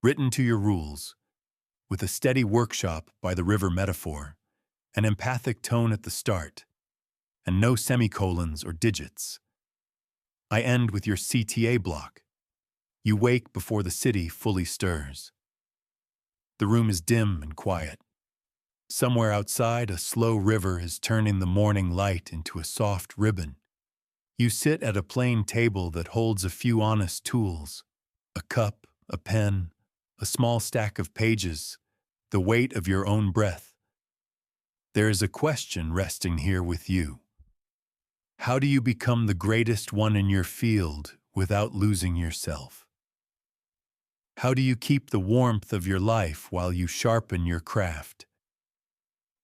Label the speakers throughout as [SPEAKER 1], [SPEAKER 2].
[SPEAKER 1] written to your rules, with a steady workshop by the river metaphor, an empathic tone at the start, and no semicolons or digits. I end with your CTA block. You wake before the city fully stirs. The room is dim and quiet. Somewhere outside, a slow river is turning the morning light into a soft ribbon. You sit at a plain table that holds a few honest tools, a cup, a pen, a small stack of pages, the weight of your own breath. There is a question resting here with you. How do you become the greatest one in your field without losing yourself? How do you keep the warmth of your life while you sharpen your craft?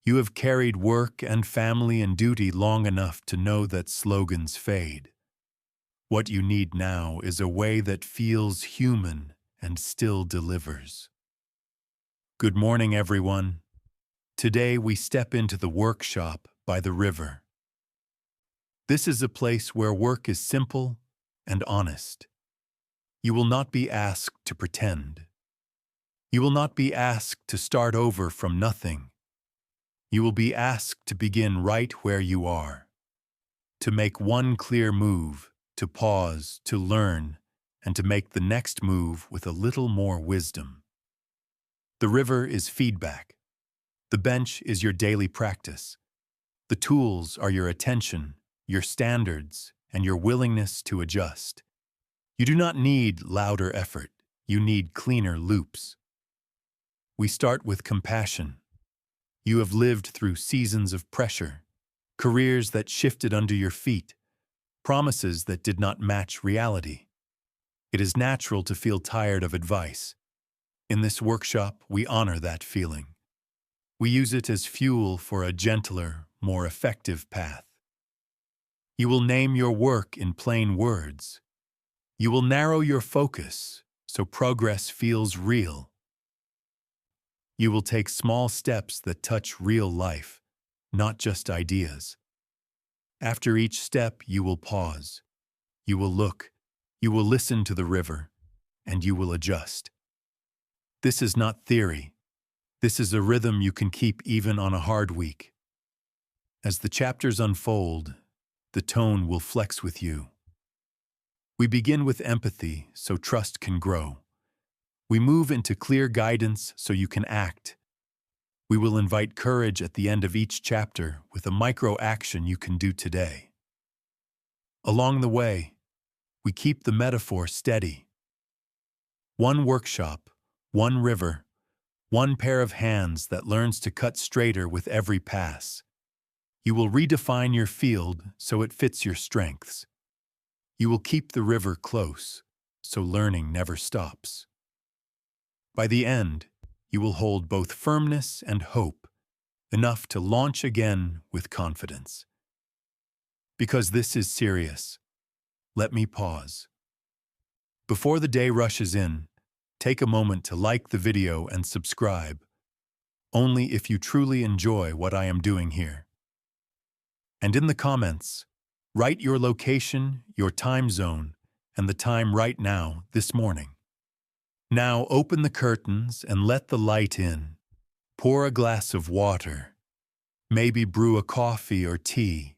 [SPEAKER 1] You have carried work and family and duty long enough to know that slogans fade. What you need now is a way that feels human and still delivers. Good morning, everyone. Today we step into the workshop by the river. This is a place where work is simple and honest. You will not be asked to pretend. You will not be asked to start over from nothing. You will be asked to begin right where you are, to make one clear move, to pause, to learn, and to make the next move with a little more wisdom. The river is feedback. The bench is your daily practice. The tools are your attention, your standards, and your willingness to adjust. You do not need louder effort. You need cleaner loops. We start with compassion. You have lived through seasons of pressure, careers that shifted under your feet, promises that did not match reality. It is natural to feel tired of advice. In this workshop, we honor that feeling. We use it as fuel for a gentler, more effective path. You will name your work in plain words. You will narrow your focus so progress feels real. You will take small steps that touch real life, not just ideas. After each step, you will pause. You will look. You will listen to the river, and you will adjust. This is not theory. This is a rhythm you can keep even on a hard week. As the chapters unfold, the tone will flex with you. We begin with empathy so trust can grow. We move into clear guidance so you can act. We will invite courage at the end of each chapter with a micro action you can do today. Along the way, we keep the metaphor steady. One workshop, one river, one pair of hands that learns to cut straighter with every pass. You will redefine your field so it fits your strengths. You will keep the river close so learning never stops. By the end, you will hold both firmness and hope, enough to launch again with confidence. Because this is serious, let me pause. Before the day rushes in, take a moment to like the video and subscribe, only if you truly enjoy what I am doing here. And in the comments, write your location, your time zone, and the time right now, this morning. Now open the curtains and let the light in. Pour a glass of water. Maybe brew a coffee or tea.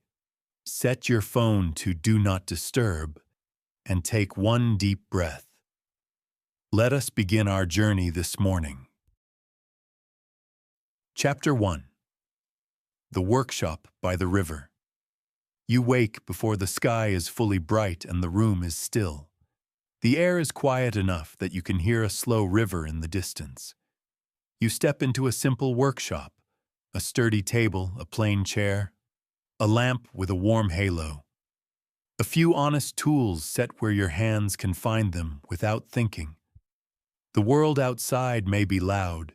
[SPEAKER 1] Set your phone to Do Not Disturb and take one deep breath. Let us begin our journey this morning. Chapter 1. The Workshop by the River. You wake before the sky is fully bright and the room is still. The air is quiet enough that you can hear a slow river in the distance. You step into a simple workshop, a sturdy table, a plain chair, a lamp with a warm halo. A few honest tools set where your hands can find them without thinking. The world outside may be loud,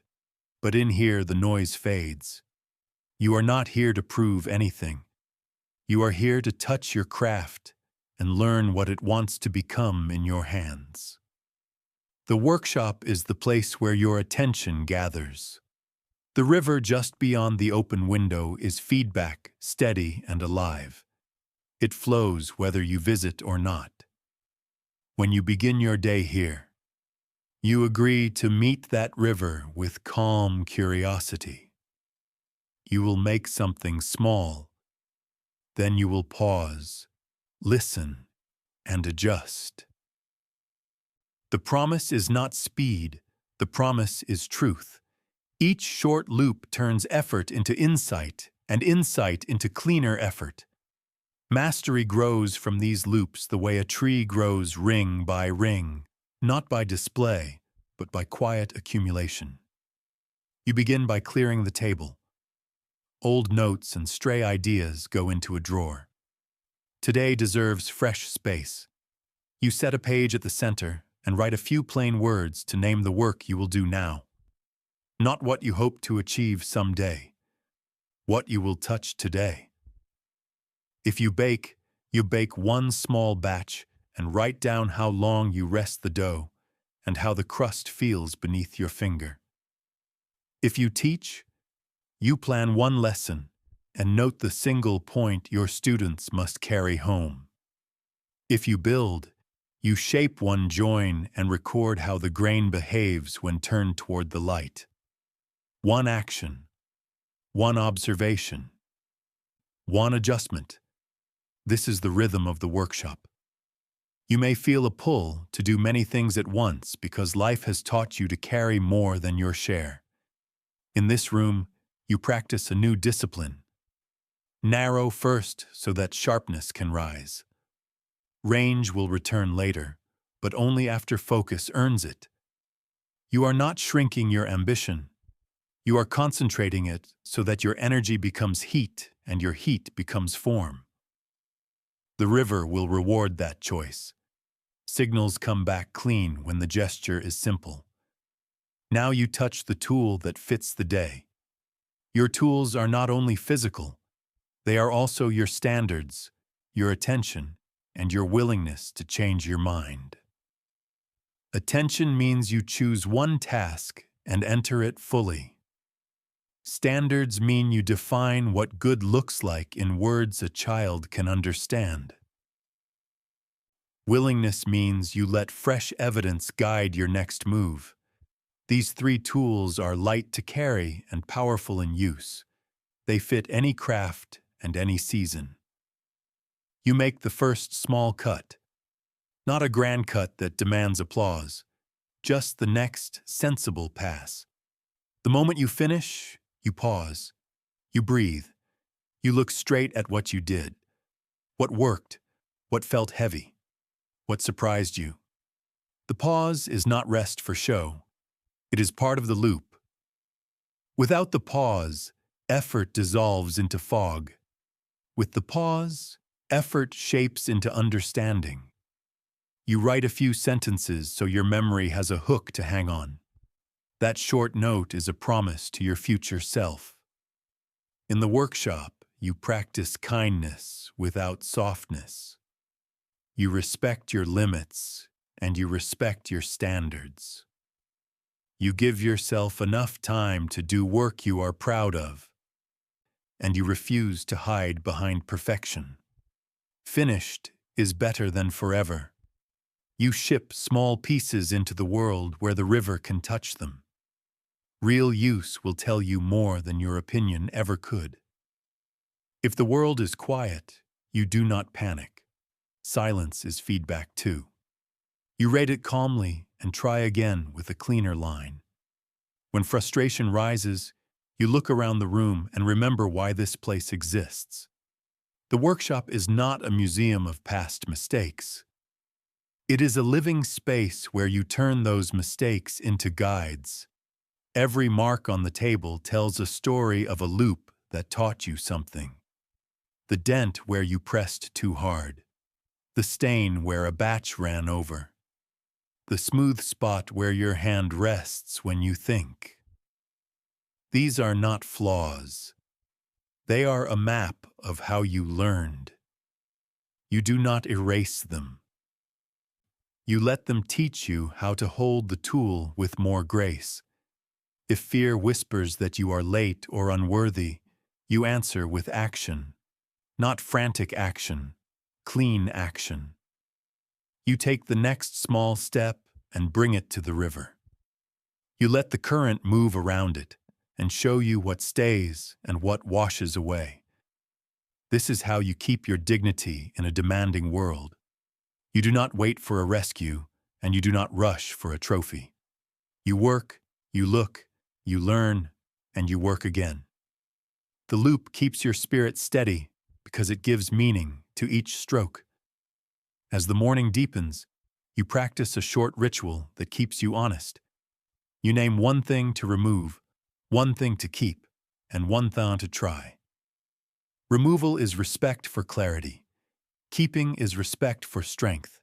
[SPEAKER 1] but in here the noise fades. You are not here to prove anything. You are here to touch your craft and learn what it wants to become in your hands. The workshop is the place where your attention gathers. The river just beyond the open window is feedback, steady and alive. It flows whether you visit or not. When you begin your day here, You agree to meet that river with calm curiosity. You will make something small. Then you will pause, listen, and adjust. The promise is not speed. The promise is truth. Each short loop turns effort into insight, and insight into cleaner effort. Mastery grows from these loops the way a tree grows ring by ring, not by display, but by quiet accumulation. You begin by clearing the table. Old notes and stray ideas go into a drawer. Today deserves fresh space. You set a page at the center and write a few plain words to name the work you will do now. Not what you hope to achieve someday, what you will touch today. If you bake one small batch and write down how long you rest the dough and how the crust feels beneath your finger. If you teach, you plan one lesson and note the single point your students must carry home. If you build, you shape one join and record how the grain behaves when turned toward the light. One action, one observation, one adjustment. This is the rhythm of the workshop. You may feel a pull to do many things at once because life has taught you to carry more than your share. In this room, you practice a new discipline. Narrow first so that sharpness can rise. Range will return later, but only after focus earns it. You are not shrinking your ambition. You are concentrating it so that your energy becomes heat and your heat becomes form. The river will reward that choice. Signals come back clean when the gesture is simple. Now you touch the tool that fits the day. Your tools are not only physical, they are also your standards, your attention, and your willingness to change your mind. Attention means you choose one task and enter it fully. Standards mean you define what good looks like in words a child can understand. Willingness means you let fresh evidence guide your next move. These three tools are light to carry and powerful in use. They fit any craft and any season. You make the first small cut, not a grand cut that demands applause, just the next sensible pass. The moment you finish, you pause, you breathe, you look straight at what you did, what worked, what felt heavy, what surprised you. The pause is not rest for show. It is part of the loop. Without the pause, effort dissolves into fog. With the pause, effort shapes into understanding. You write a few sentences so your memory has a hook to hang on. That short note is a promise to your future self. In the workshop, you practice kindness without softness. You respect your limits and you respect your standards. You give yourself enough time to do work you are proud of, and you refuse to hide behind perfection. Finished is better than forever. You ship small pieces into the world where the river can touch them. Real use will tell you more than your opinion ever could. If the world is quiet, you do not panic. Silence is feedback too. You rate it calmly and try again with a cleaner line. When frustration rises, you look around the room and remember why this place exists. The workshop is not a museum of past mistakes. It is a living space where you turn those mistakes into guides. Every mark on the table tells a story of a loop that taught you something. The dent where you pressed too hard. The stain where a batch ran over. The smooth spot where your hand rests when you think. These are not flaws. They are a map of how you learned. You do not erase them. You let them teach you how to hold the tool with more grace. If fear whispers that you are late or unworthy, you answer with action. Not frantic action, clean action. You take the next small step and bring it to the river. You let the current move around it and show you what stays and what washes away. This is how you keep your dignity in a demanding world. You do not wait for a rescue, and you do not rush for a trophy. You work, you look, you learn, and you work again. The loop keeps your spirit steady because it gives meaning to each stroke. As the morning deepens, you practice a short ritual that keeps you honest. You name one thing to remove, one thing to keep, and one thing to try. Removal is respect for clarity. Keeping is respect for strength.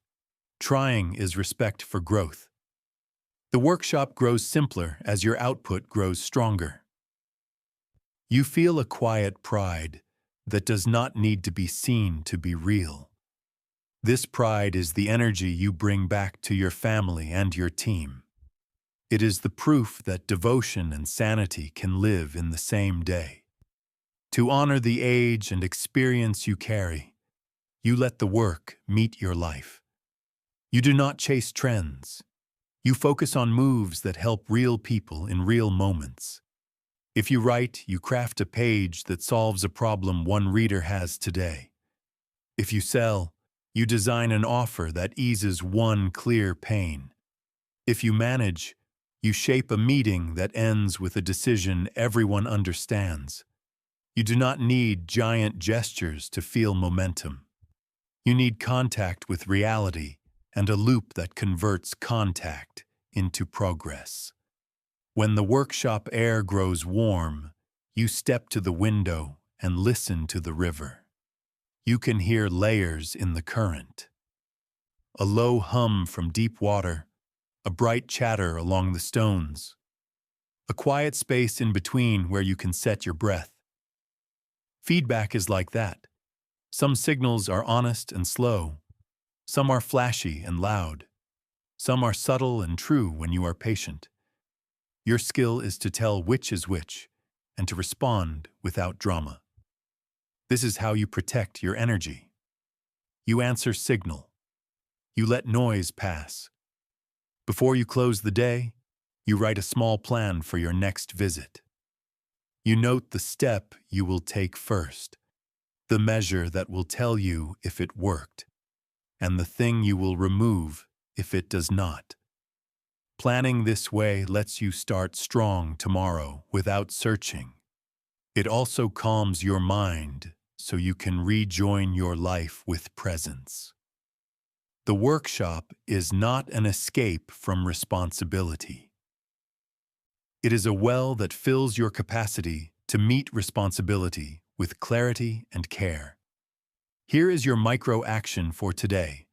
[SPEAKER 1] Trying is respect for growth. The workshop grows simpler as your output grows stronger. You feel a quiet pride that does not need to be seen to be real. This pride is the energy you bring back to your family and your team. It is the proof that devotion and sanity can live in the same day. To honor the age and experience you carry, you let the work meet your life. You do not chase trends. You focus on moves that help real people in real moments. If you write, you craft a page that solves a problem one reader has today. If you sell, you design an offer that eases one clear pain. If you manage, you shape a meeting that ends with a decision everyone understands. You do not need giant gestures to feel momentum. You need contact with reality and a loop that converts contact into progress. When the workshop air grows warm, you step to the window and listen to the river. You can hear layers in the current. A low hum from deep water, a bright chatter along the stones, a quiet space in between where you can set your breath. Feedback is like that. Some signals are honest and slow. Some are flashy and loud. Some are subtle and true when you are patient. Your skill is to tell which is which and to respond without drama. This is how you protect your energy. You answer signal. You let noise pass. Before you close the day, you write a small plan for your next visit. You note the step you will take first, the measure that will tell you if it worked, and the thing you will remove if it does not. Planning this way lets you start strong tomorrow without searching. It also calms your mind so you can rejoin your life with presence. The workshop is not an escape from responsibility. It is a well that fills your capacity to meet responsibility with clarity and care. Here is your micro action for today.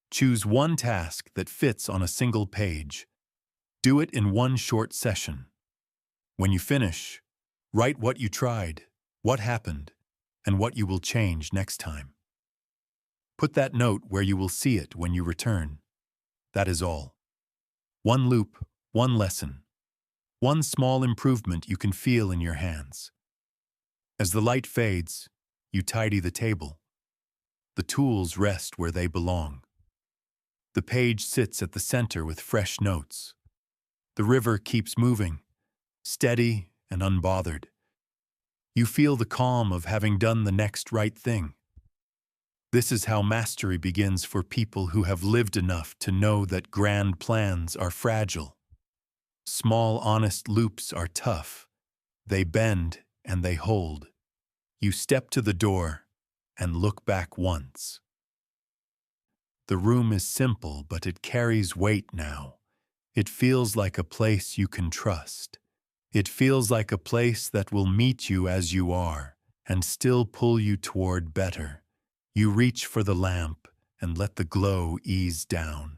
[SPEAKER 1] Choose one task that fits on a single page. Do it in one short session. When you finish, write what you tried, what happened, and what you will change next time. Put that note where you will see it when you return. That is all. One loop, one lesson. One small improvement you can feel in your hands. As the light fades, you tidy the table. The tools rest where they belong. The page sits at the center with fresh notes. The river keeps moving, steady and unbothered. You feel the calm of having done the next right thing. This is how mastery begins for people who have lived enough to know that grand plans are fragile. Small, honest loops are tough. They bend and they hold. You step to the door and look back once. The room is simple, but it carries weight now. It feels like a place you can trust. It feels like a place that will meet you as you are and still pull you toward better. You reach for the lamp and let the glow ease down.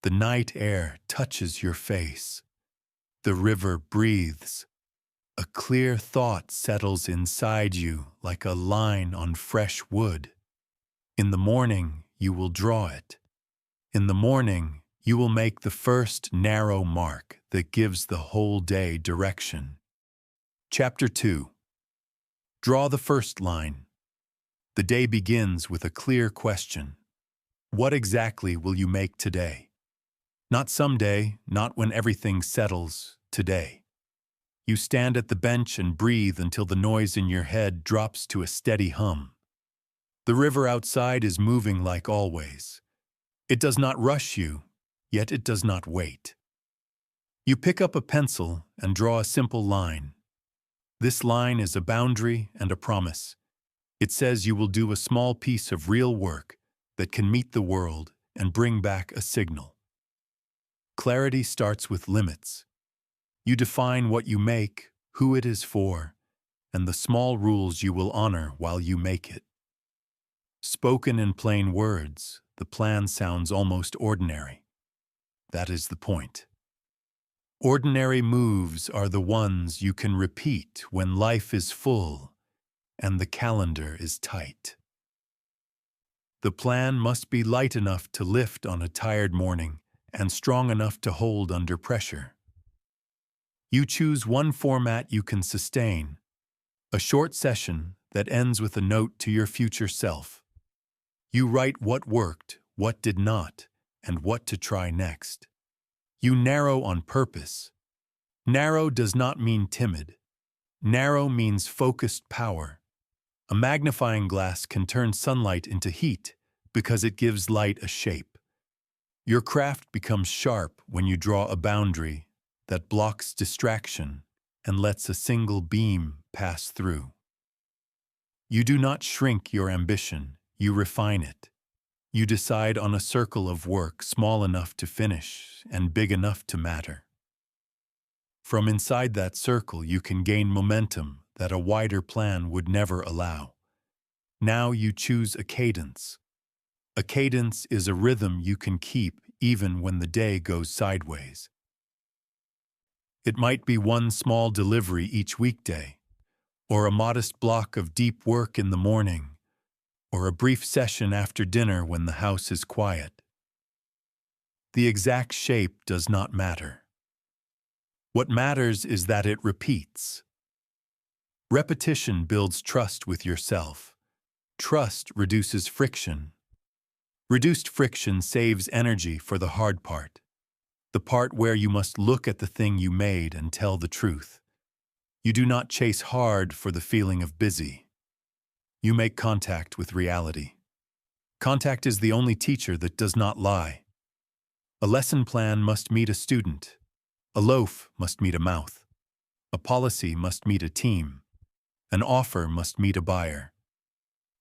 [SPEAKER 1] The night air touches your face. The river breathes. A clear thought settles inside you like a line on fresh wood. In the morning, you will draw it. In the morning, you will make the first narrow mark that gives the whole day direction. Chapter 2. Draw the first line. The day begins with a clear question. What exactly will you make today? Not someday, not when everything settles, today. You stand at the bench and breathe until the noise in your head drops to a steady hum. The river outside is moving like always. It does not rush you, yet it does not wait. You pick up a pencil and draw a simple line. This line is a boundary and a promise. It says you will do a small piece of real work that can meet the world and bring back a signal. Clarity starts with limits. You define what you make, who it is for, and the small rules you will honor while you make it. Spoken in plain words, the plan sounds almost ordinary. That is the point. Ordinary moves are the ones you can repeat when life is full and the calendar is tight. The plan must be light enough to lift on a tired morning and strong enough to hold under pressure. You choose one format you can sustain, a short session that ends with a note to your future self. You write what worked, what did not, and what to try next. You narrow on purpose. Narrow does not mean timid. Narrow means focused power. A magnifying glass can turn sunlight into heat because it gives light a shape. Your craft becomes sharp when you draw a boundary that blocks distraction and lets a single beam pass through. You do not shrink your ambition, you refine it. You decide on a circle of work small enough to finish and big enough to matter. From inside that circle, you can gain momentum that a wider plan would never allow. Now you choose a cadence. A cadence is a rhythm you can keep even when the day goes sideways. It might be one small delivery each weekday, or a modest block of deep work in the morning, or a brief session after dinner when the house is quiet. The exact shape does not matter. What matters is that it repeats. Repetition builds trust with yourself. Trust reduces friction. Reduced friction saves energy for the hard part, the part where you must look at the thing you made and tell the truth. You do not chase hard for the feeling of busy. You make contact with reality. Contact is the only teacher that does not lie. A lesson plan must meet a student. A loaf must meet a mouth. A policy must meet a team. An offer must meet a buyer.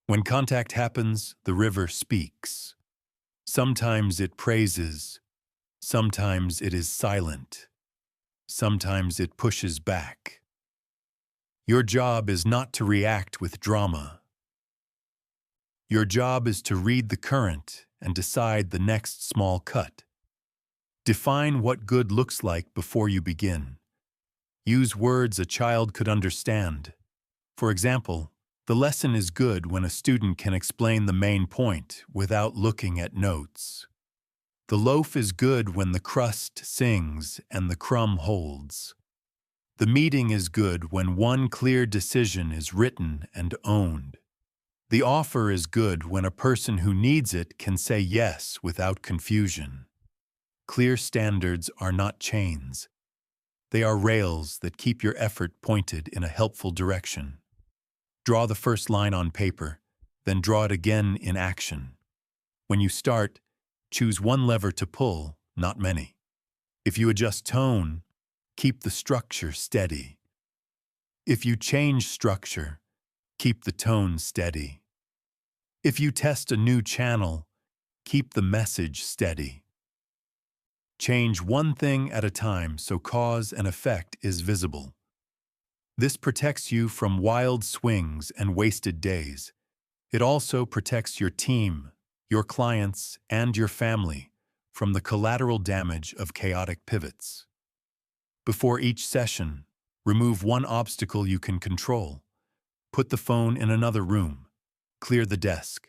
[SPEAKER 1] When contact happens, the river speaks. Sometimes it praises. Sometimes it is silent. Sometimes it pushes back. Your job is not to react with drama. Your job is to read the current and decide the next small cut. Define what good looks like before you begin. Use words a child could understand. For example, the lesson is good when a student can explain the main point without looking at notes. The loaf is good when the crust sings and the crumb holds. The meeting is good when one clear decision is written and owned. The offer is good when a person who needs it can say yes without confusion. Clear standards are not chains. They are rails that keep your effort pointed in a helpful direction. Draw the first line on paper, then draw it again in action. When you start, choose one lever to pull, not many. If you adjust tone, keep the structure steady. If you change structure, keep the tone steady. If you test a new channel, keep the message steady. Change one thing at a time so cause and effect is visible. This protects you from wild swings and wasted days. It also protects your team, your clients, and your family from the collateral damage of chaotic pivots. Before each session, remove one obstacle you can control. Put the phone in another room. Clear the desk.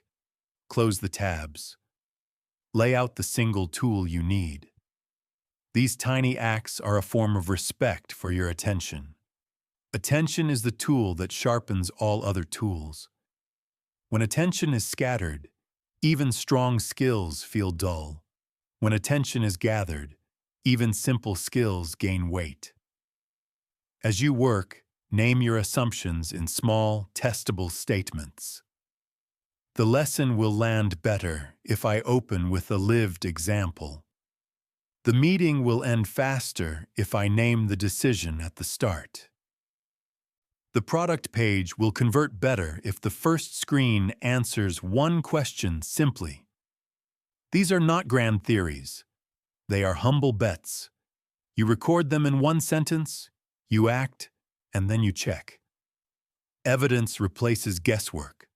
[SPEAKER 1] Close the tabs. Lay out the single tool you need. These tiny acts are a form of respect for your attention. Attention is the tool that sharpens all other tools. When attention is scattered, even strong skills feel dull. When attention is gathered, Even simple skills gain weight. As you work, name your assumptions in small, testable statements. The lesson will land better if I open with a lived example. The meeting will end faster if I name the decision at the start. The product page will convert better if the first screen answers one question simply. These are not grand theories. They are humble bets. You record them in one sentence, you act, and then you check. Evidence replaces guesswork.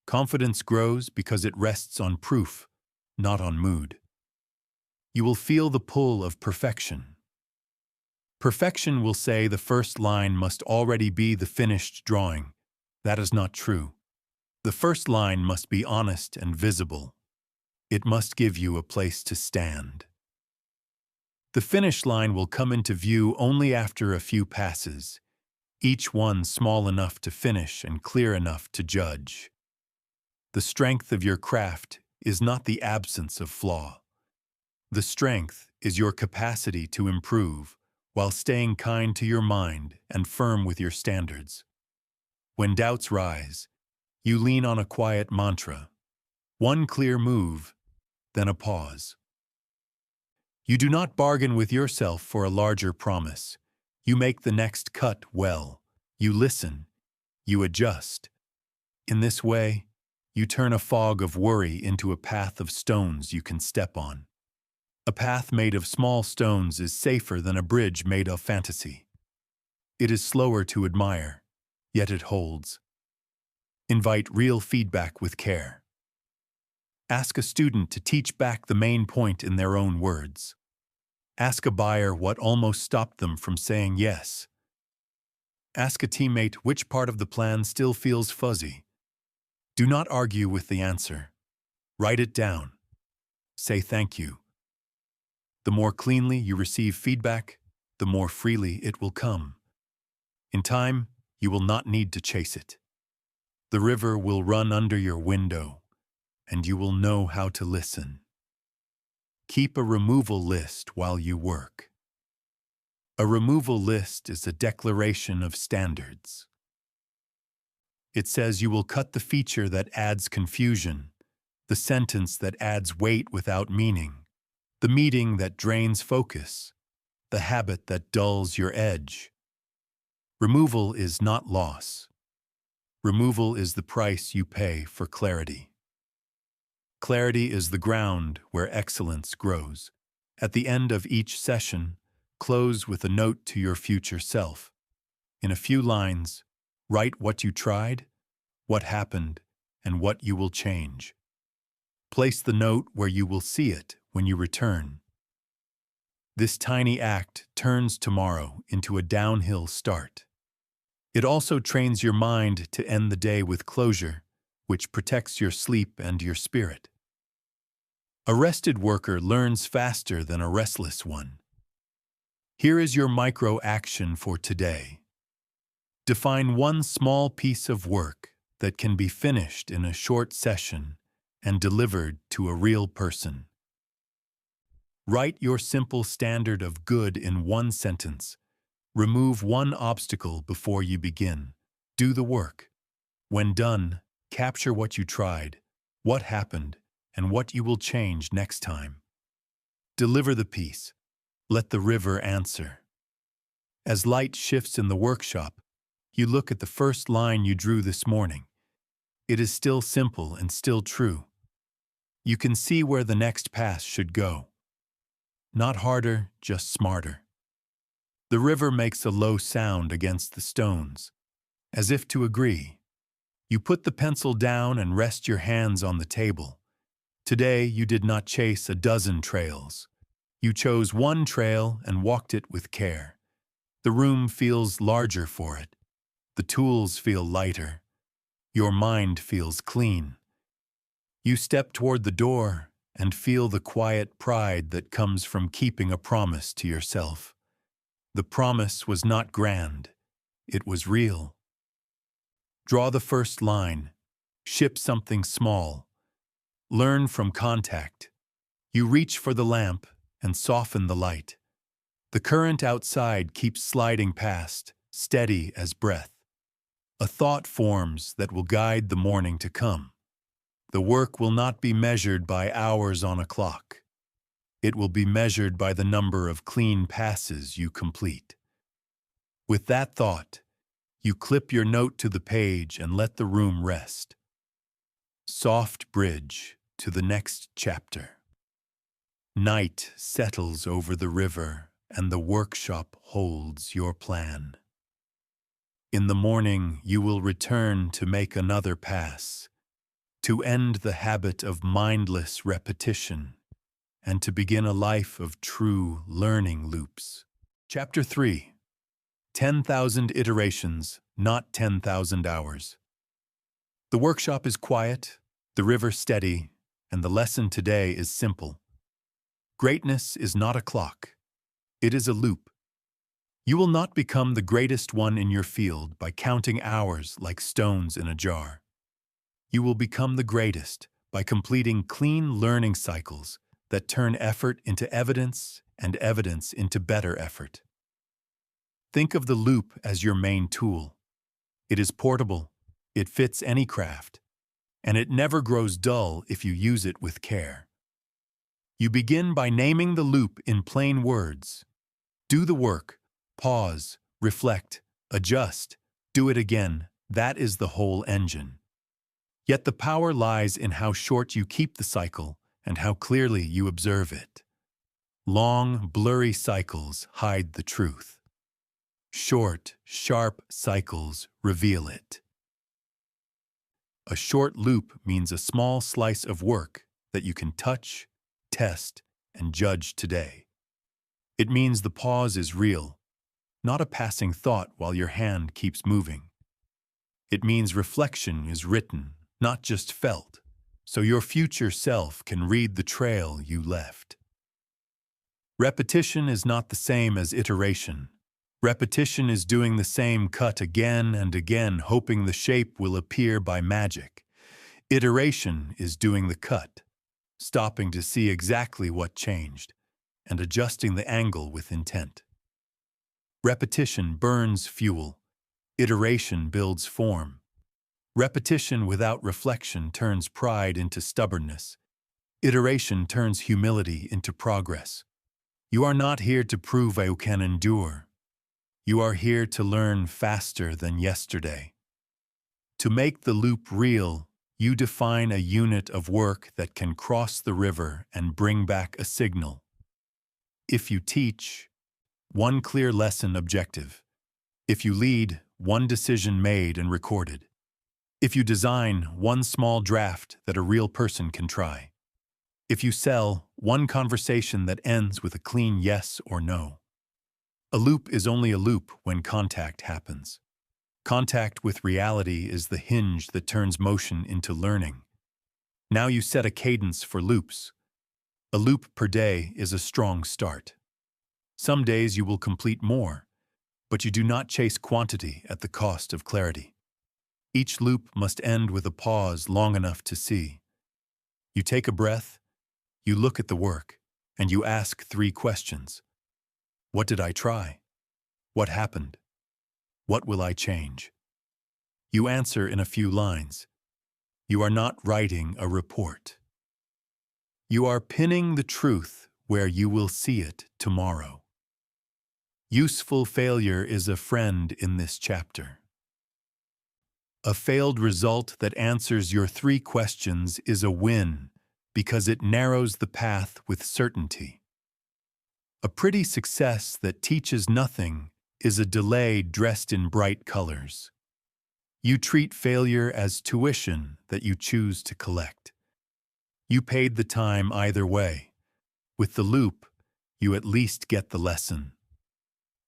[SPEAKER 1] Confidence grows because it rests on proof, not on mood. You will feel the pull of perfection. Perfection will say the first line must already be the finished drawing. That is not true. The first line must be honest and visible. It must give you a place to stand. The finish line will come into view only after a few passes, each one small enough to finish and clear enough to judge. The strength of your craft is not the absence of flaw. The strength is your capacity to improve while staying kind to your mind and firm with your standards. When doubts rise, you lean on a quiet mantra, one clear move, then a pause. You do not bargain with yourself for a larger promise. You make the next cut well. You listen. You adjust. In this way, you turn a fog of worry into a path of stones you can step on. A path made of small stones is safer than a bridge made of fantasy. It is slower to admire, yet it holds. Invite real feedback with care. Ask a student to teach back the main point in their own words. Ask a buyer what almost stopped them from saying yes. Ask a teammate which part of the plan still feels fuzzy. Do not argue with the answer. Write it down. Say thank you. The more cleanly you receive feedback, the more freely it will come. In time, you will not need to chase it. The river will run under your window, and you will know how to listen. Keep a removal list while you work. A removal list is a declaration of standards. It says you will cut the feature that adds confusion, the sentence that adds weight without meaning, the meeting that drains focus, the habit that dulls your edge. Removal is not loss. Removal is the price you pay for clarity. Clarity is the ground where excellence grows. At the end of each session, close with a note to your future self. In a few lines, write what you tried, what happened, and what you will change. Place the note where you will see it when you return. This tiny act turns tomorrow into a downhill start. It also trains your mind to end the day with closure, which protects your sleep and your spirit. A rested worker learns faster than a restless one. Here is your micro-action for today. Define one small piece of work that can be finished in a short session and delivered to a real person. Write your simple standard of good in one sentence. Remove one obstacle before you begin. Do the work. When done, capture what you tried, what happened, and what you will change next time. Deliver the piece. Let the river answer. As light shifts in the workshop, you look at the first line you drew this morning. It is still simple and still true. You can see where the next pass should go. Not harder, just smarter. The river makes a low sound against the stones, as if to agree. You put the pencil down and rest your hands on the table. Today you did not chase a dozen trails. You chose one trail and walked it with care. The room feels larger for it. The tools feel lighter. Your mind feels clean. You step toward the door and feel the quiet pride that comes from keeping a promise to yourself. The promise was not grand. It was real. Draw the first line. Ship something small. Learn from contact. You reach for the lamp, and soften the light. The current outside keeps sliding past, steady as breath. A thought forms that will guide the morning to come. The work will not be measured by hours on a clock. It will be measured by the number of clean passes you complete. With that thought, you clip your note to the page and let the room rest. Soft bridge to the next chapter. Night settles over the river, and the workshop holds your plan. In the morning, you will return to make another pass, to end the habit of mindless repetition, and to begin a life of true learning loops. Chapter 3. 10,000 iterations, not 10,000 hours. The workshop is quiet, the river steady, and the lesson today is simple. Greatness is not a clock. It is a loop. You will not become the greatest one in your field by counting hours like stones in a jar. You will become the greatest by completing clean learning cycles that turn effort into evidence and evidence into better effort. Think of the loop as your main tool. It is portable, it fits any craft, and it never grows dull if you use it with care. You begin by naming the loop in plain words. Do the work, pause, reflect, adjust, do it again. That is the whole engine. Yet the power lies in how short you keep the cycle and how clearly you observe it. Long, blurry cycles hide the truth. Short, sharp cycles reveal it. A short loop means a small slice of work that you can touch, test, and judge today. It means the pause is real, not a passing thought while your hand keeps moving. It means reflection is written, not just felt, so your future self can read the trail you left. Repetition is not the same as iteration. Repetition is doing the same cut again and again, hoping the shape will appear by magic. Iteration is doing the cut, stopping to see exactly what changed, and adjusting the angle with intent. Repetition burns fuel. Iteration builds form. Repetition without reflection turns pride into stubbornness. Iteration turns humility into progress. You are not here to prove you can endure. You are here to learn faster than yesterday. To make the loop real, you define a unit of work that can cross the river and bring back a signal. If you teach, one clear lesson objective. If you lead, one decision made and recorded. If you design, one small draft that a real person can try. If you sell, one conversation that ends with a clean yes or no. A loop is only a loop when contact happens. Contact with reality is the hinge that turns motion into learning. Now you set a cadence for loops. A loop per day is a strong start. Some days you will complete more, but you do not chase quantity at the cost of clarity. Each loop must end with a pause long enough to see. You take a breath, you look at the work, and you ask 3 questions. What did I try? What happened? What will I change? You answer in a few lines. You are not writing a report. You are pinning the truth where you will see it tomorrow. Useful failure is a friend in this chapter. A failed result that answers your 3 questions is a win because it narrows the path with certainty. A pretty success that teaches nothing is a delay dressed in bright colors. You treat failure as tuition that you choose to collect. You paid the time either way. With the loop, you at least get the lesson.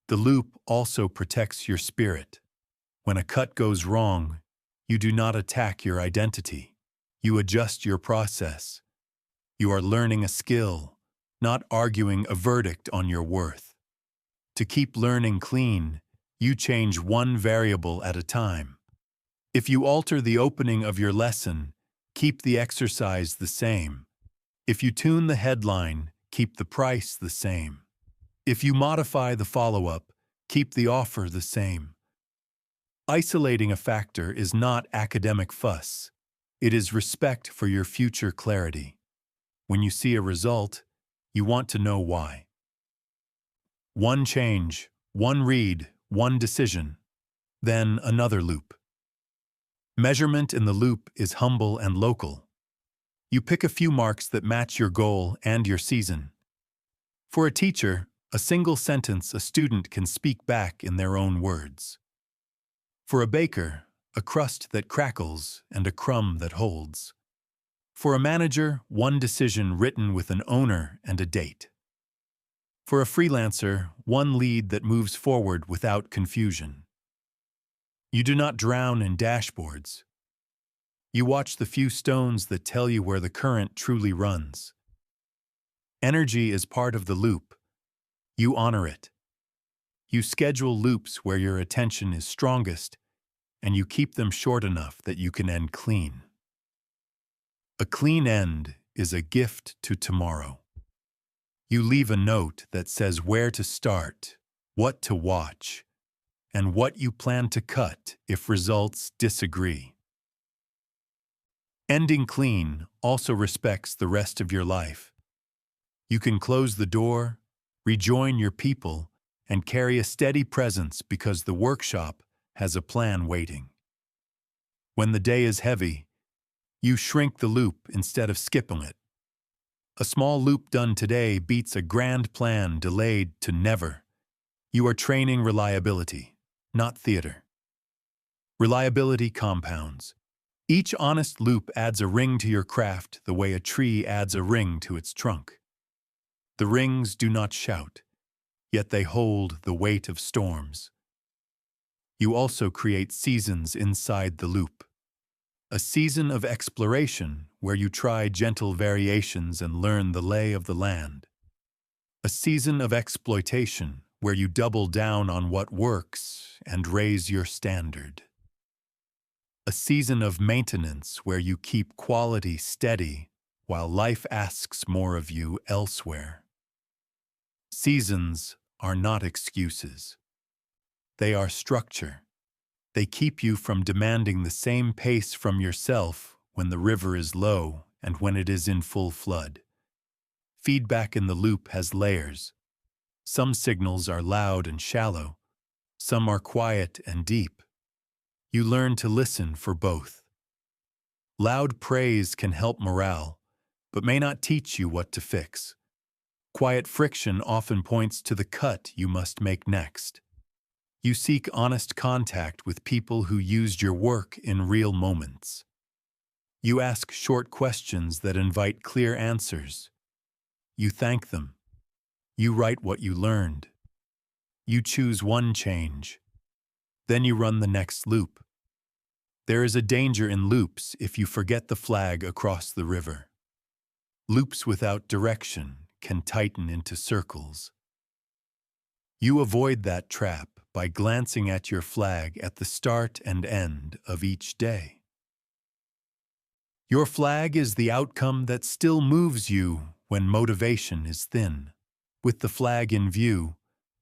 [SPEAKER 1] The loop also protects your spirit. When a cut goes wrong, you do not attack your identity. You adjust your process. You are learning a skill, not arguing a verdict on your worth. To keep learning clean, you change one variable at a time. If you alter the opening of your lesson, keep the exercise the same. If you tune the headline, keep the price the same. If you modify the follow-up, keep the offer the same. Isolating a factor is not academic fuss. It is respect for your future clarity. When you see a result, you want to know why. One change, one read, one decision, then another loop. Measurement in the loop is humble and local. You pick a few marks that match your goal and your season. For a teacher, a single sentence a student can speak back in their own words. For a baker, a crust that crackles and a crumb that holds. For a manager, one decision written with an owner and a date. For a freelancer, one lead that moves forward without confusion. You do not drown in dashboards. You watch the few stones that tell you where the current truly runs. Energy is part of the loop. You honor it. You schedule loops where your attention is strongest, and you keep them short enough that you can end clean. A clean end is a gift to tomorrow. You leave a note that says where to start, what to watch, and what you plan to cut if results disagree. Ending clean also respects the rest of your life. You can close the door, rejoin your people, and carry a steady presence because the workshop has a plan waiting. When the day is heavy, you shrink the loop instead of skipping it. A small loop done today beats a grand plan delayed to never. You are training reliability, not theater. Reliability compounds. Each honest loop adds a ring to your craft the way a tree adds a ring to its trunk. The rings do not shout, yet they hold the weight of storms. You also create seasons inside the loop. A season of exploration where you try gentle variations and learn the lay of the land. A season of exploitation where you double down on what works and raise your standard. A season of maintenance where you keep quality steady while life asks more of you elsewhere. Seasons are not excuses. They are structure. They keep you from demanding the same pace from yourself when the river is low and when it is in full flood. Feedback in the loop has layers. Some signals are loud and shallow. Some are quiet and deep. You learn to listen for both. Loud praise can help morale, but may not teach you what to fix. Quiet friction often points to the cut you must make next. You seek honest contact with people who used your work in real moments. You ask short questions that invite clear answers. You thank them. You write what you learned. You choose one change. Then you run the next loop. There is a danger in loops if you forget the flag across the river. Loops without direction can tighten into circles. You avoid that trap by glancing at your flag at the start and end of each day. Your flag is the outcome that still moves you when motivation is thin. With the flag in view,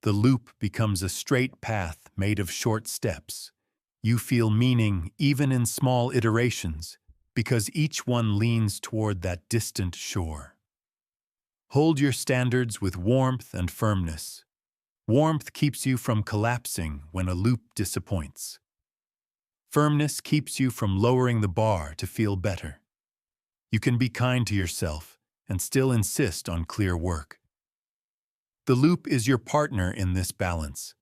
[SPEAKER 1] the loop becomes a straight path made of short steps. You feel meaning even in small iterations because each one leans toward that distant shore. Hold your standards with warmth and firmness. Warmth keeps you from collapsing when a loop disappoints. Firmness keeps you from lowering the bar to feel better. You can be kind to yourself and still insist on clear work. The loop is your partner in this balance.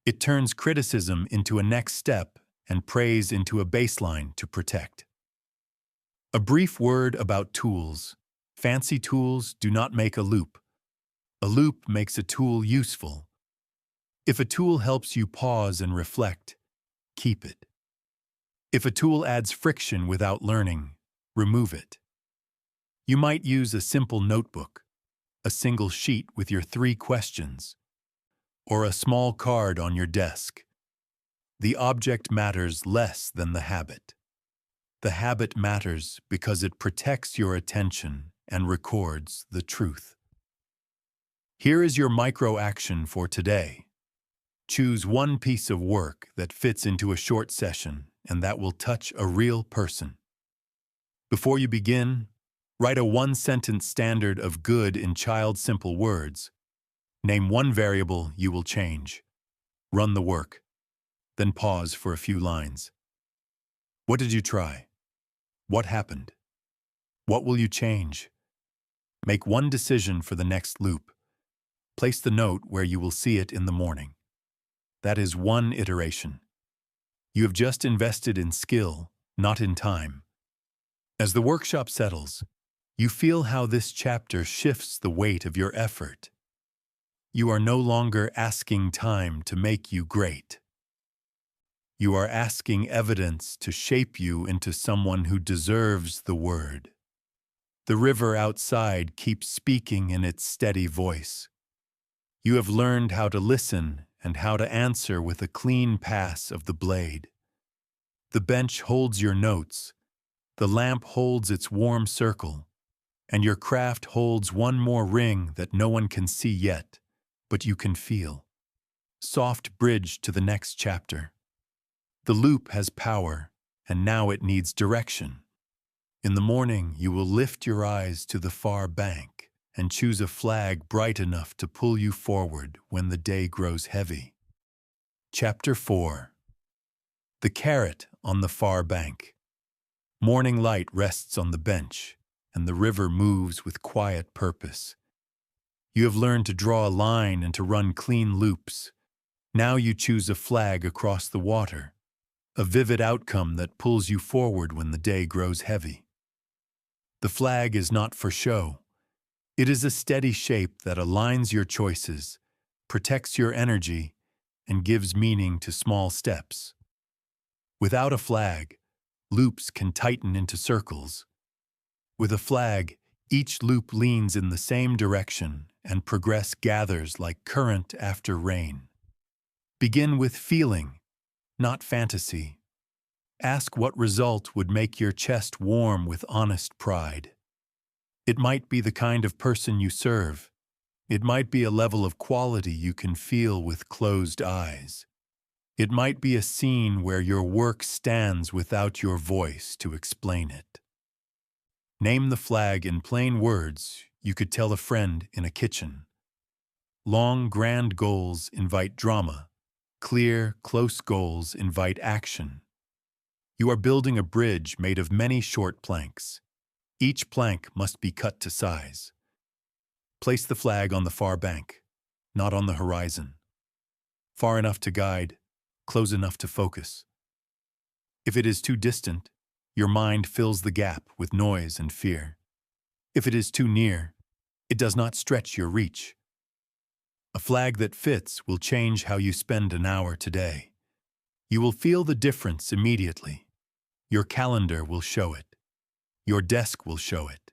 [SPEAKER 1] It turns criticism into a next step and praise into a baseline to protect. A brief word about tools. Fancy tools do not make a loop. A loop makes a tool useful. If a tool helps you pause and reflect, keep it. If a tool adds friction without learning, remove it. You might use a simple notebook, a single sheet with your 3 questions, or a small card on your desk. The object matters less than the habit. The habit matters because it protects your attention and records the truth. Here is your micro action for today. Choose one piece of work that fits into a short session and that will touch a real person. Before you begin, write a one-sentence standard of good in child's simple words. Name one variable you will change. Run the work. Then pause for a few lines. What did you try? What happened? What will you change? Make one decision for the next loop. Place the note where you will see it in the morning. That is one iteration. You have just invested in skill, not in time. As the workshop settles, you feel how this chapter shifts the weight of your effort. You are no longer asking time to make you great. You are asking evidence to shape you into someone who deserves the word. The river outside keeps speaking in its steady voice. You have learned how to listen and how to answer with a clean pass of the blade. The bench holds your notes, the lamp holds its warm circle, and your craft holds one more ring that no one can see yet, but you can feel. Soft bridge to the next chapter. The loop has power, and now it needs direction. In the morning, you will lift your eyes to the far bank and choose a flag bright enough to pull you forward when the day grows heavy. Chapter 4. The carrot on the far bank. Morning light rests on the bench, and the river moves with quiet purpose. You have learned to draw a line and to run clean loops. Now you choose a flag across the water, a vivid outcome that pulls you forward when the day grows heavy. The flag is not for show. It is a steady shape that aligns your choices, protects your energy, and gives meaning to small steps. Without a flag, loops can tighten into circles. With a flag, each loop leans in the same direction and progress gathers like current after rain. Begin with feeling, not fantasy. Ask what result would make your chest warm with honest pride. It might be the kind of person you serve. It might be a level of quality you can feel with closed eyes. It might be a scene where your work stands without your voice to explain it. Name the flag in plain words you could tell a friend in a kitchen. Long, grand goals invite drama. Clear, close goals invite action. You are building a bridge made of many short planks. Each plank must be cut to size. Place the flag on the far bank, not on the horizon. Far enough to guide, close enough to focus. If it is too distant, your mind fills the gap with noise and fear. If it is too near, it does not stretch your reach. A flag that fits will change how you spend an hour today. You will feel the difference immediately. Your calendar will show it. Your desk will show it.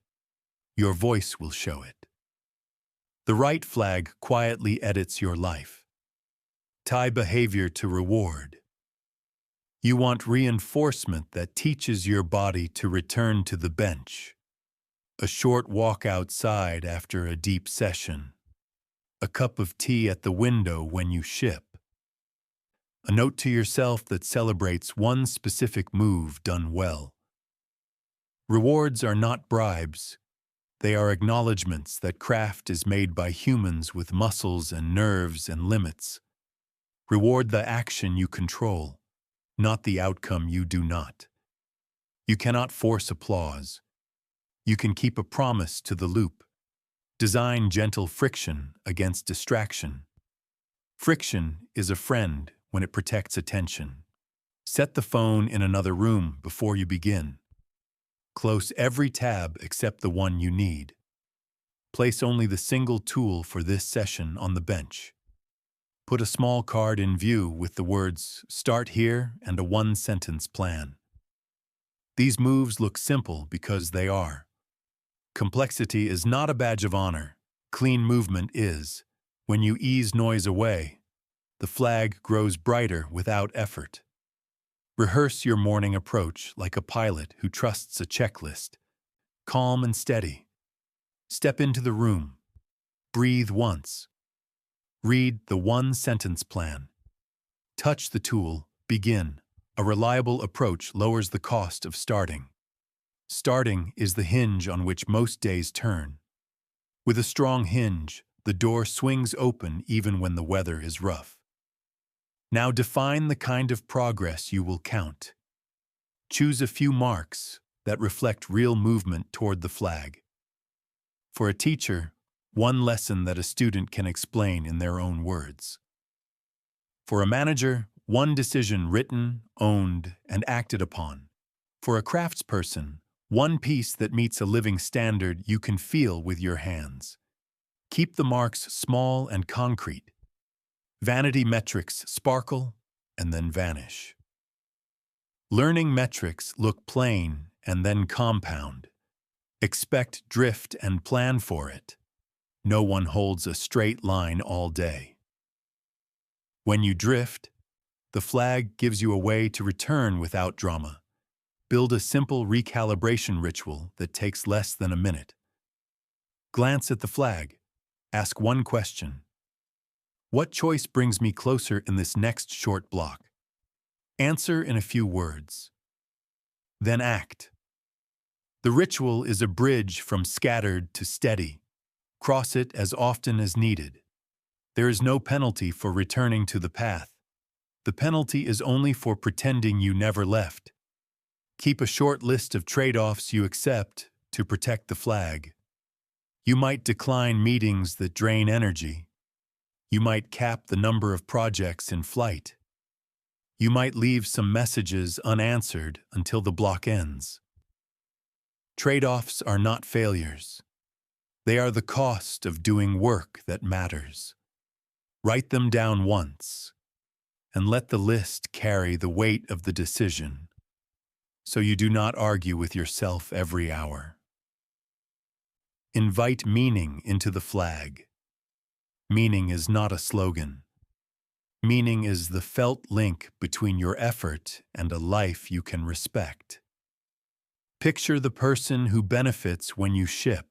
[SPEAKER 1] Your voice will show it. The right flag quietly edits your life. Tie behavior to reward. You want reinforcement that teaches your body to return to the bench. A short walk outside after a deep session. A cup of tea at the window when you ship. A note to yourself that celebrates one specific move done well. Rewards are not bribes. They are acknowledgments that craft is made by humans with muscles and nerves and limits. Reward the action you control, not the outcome you do not. You cannot force applause. You can keep a promise to the loop. Design gentle friction against distraction. Friction is a friend when it protects attention. Set the phone in another room before you begin. Close every tab except the one you need. Place only the single tool for this session on the bench. Put a small card in view with the words, "Start here," and a one-sentence plan. These moves look simple because they are. Complexity is not a badge of honor. Clean movement is. When you ease noise away, the flag grows brighter without effort. Rehearse your morning approach like a pilot who trusts a checklist. Calm and steady. Step into the room. Breathe once. Read the one-sentence plan. Touch the tool. Begin. A reliable approach lowers the cost of starting. Starting is the hinge on which most days turn. With a strong hinge, the door swings open even when the weather is rough. Now define the kind of progress you will count. Choose a few marks that reflect real movement toward the flag. For a teacher, one lesson that a student can explain in their own words. For a manager, one decision written, owned, and acted upon. For a craftsperson, one piece that meets a living standard you can feel with your hands. Keep the marks small and concrete. Vanity metrics sparkle and then vanish. Learning metrics look plain and then compound. Expect drift and plan for it. No one holds a straight line all day. When you drift, the flag gives you a way to return without drama. Build a simple recalibration ritual that takes less than a minute. Glance at the flag. Ask one question. What choice brings me closer in this next short block? Answer in a few words. Then act. The ritual is a bridge from scattered to steady. Cross it as often as needed. There is no penalty for returning to the path. The penalty is only for pretending you never left. Keep a short list of trade-offs you accept to protect the flag. You might decline meetings that drain energy. You might cap the number of projects in flight. You might leave some messages unanswered until the block ends. Trade-offs are not failures. They are the cost of doing work that matters. Write them down once, and let the list carry the weight of the decision, so you do not argue with yourself every hour. Invite meaning into the flag. Meaning is not a slogan. Meaning is the felt link between your effort and a life you can respect. Picture the person who benefits when you ship.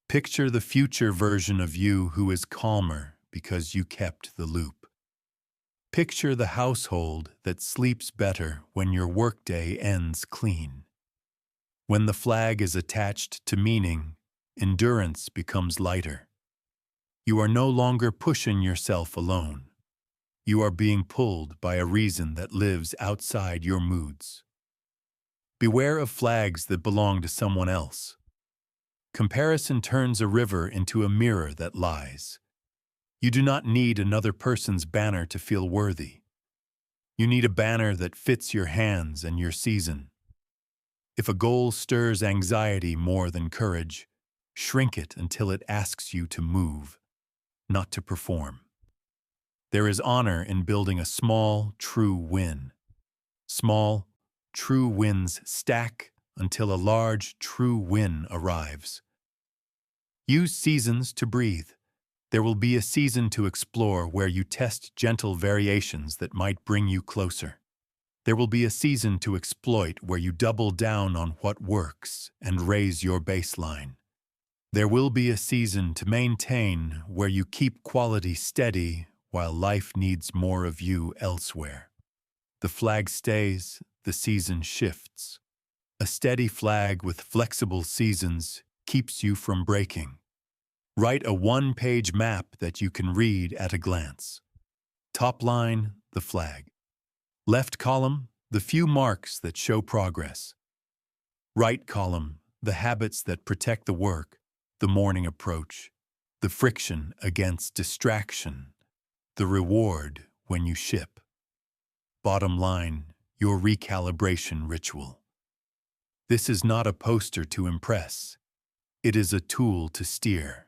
[SPEAKER 1] Picture the future version of you who is calmer because you kept the loop. Picture the household that sleeps better when your workday ends clean. When the flag is attached to meaning, endurance becomes lighter. You are no longer pushing yourself alone. You are being pulled by a reason that lives outside your moods. Beware of flags that belong to someone else. Comparison turns a river into a mirror that lies. You do not need another person's banner to feel worthy. You need a banner that fits your hands and your season. If a goal stirs anxiety more than courage, shrink it until it asks you to move, not to perform. There is honor in building a small, true win. Small, true wins stack until a large, true win arrives. Use seasons to breathe. There will be a season to explore where you test gentle variations that might bring you closer. There will be a season to exploit where you double down on what works and raise your baseline. There will be a season to maintain where you keep quality steady while life needs more of you elsewhere. The flag stays, the season shifts. A steady flag with flexible seasons keeps you from breaking. Write a one-page map that you can read at a glance. Top line, the flag. Left column, the few marks that show progress. Right column, the habits that protect the work, the morning approach, the friction against distraction, the reward when you ship. Bottom line, your recalibration ritual. This is not a poster to impress. It is a tool to steer.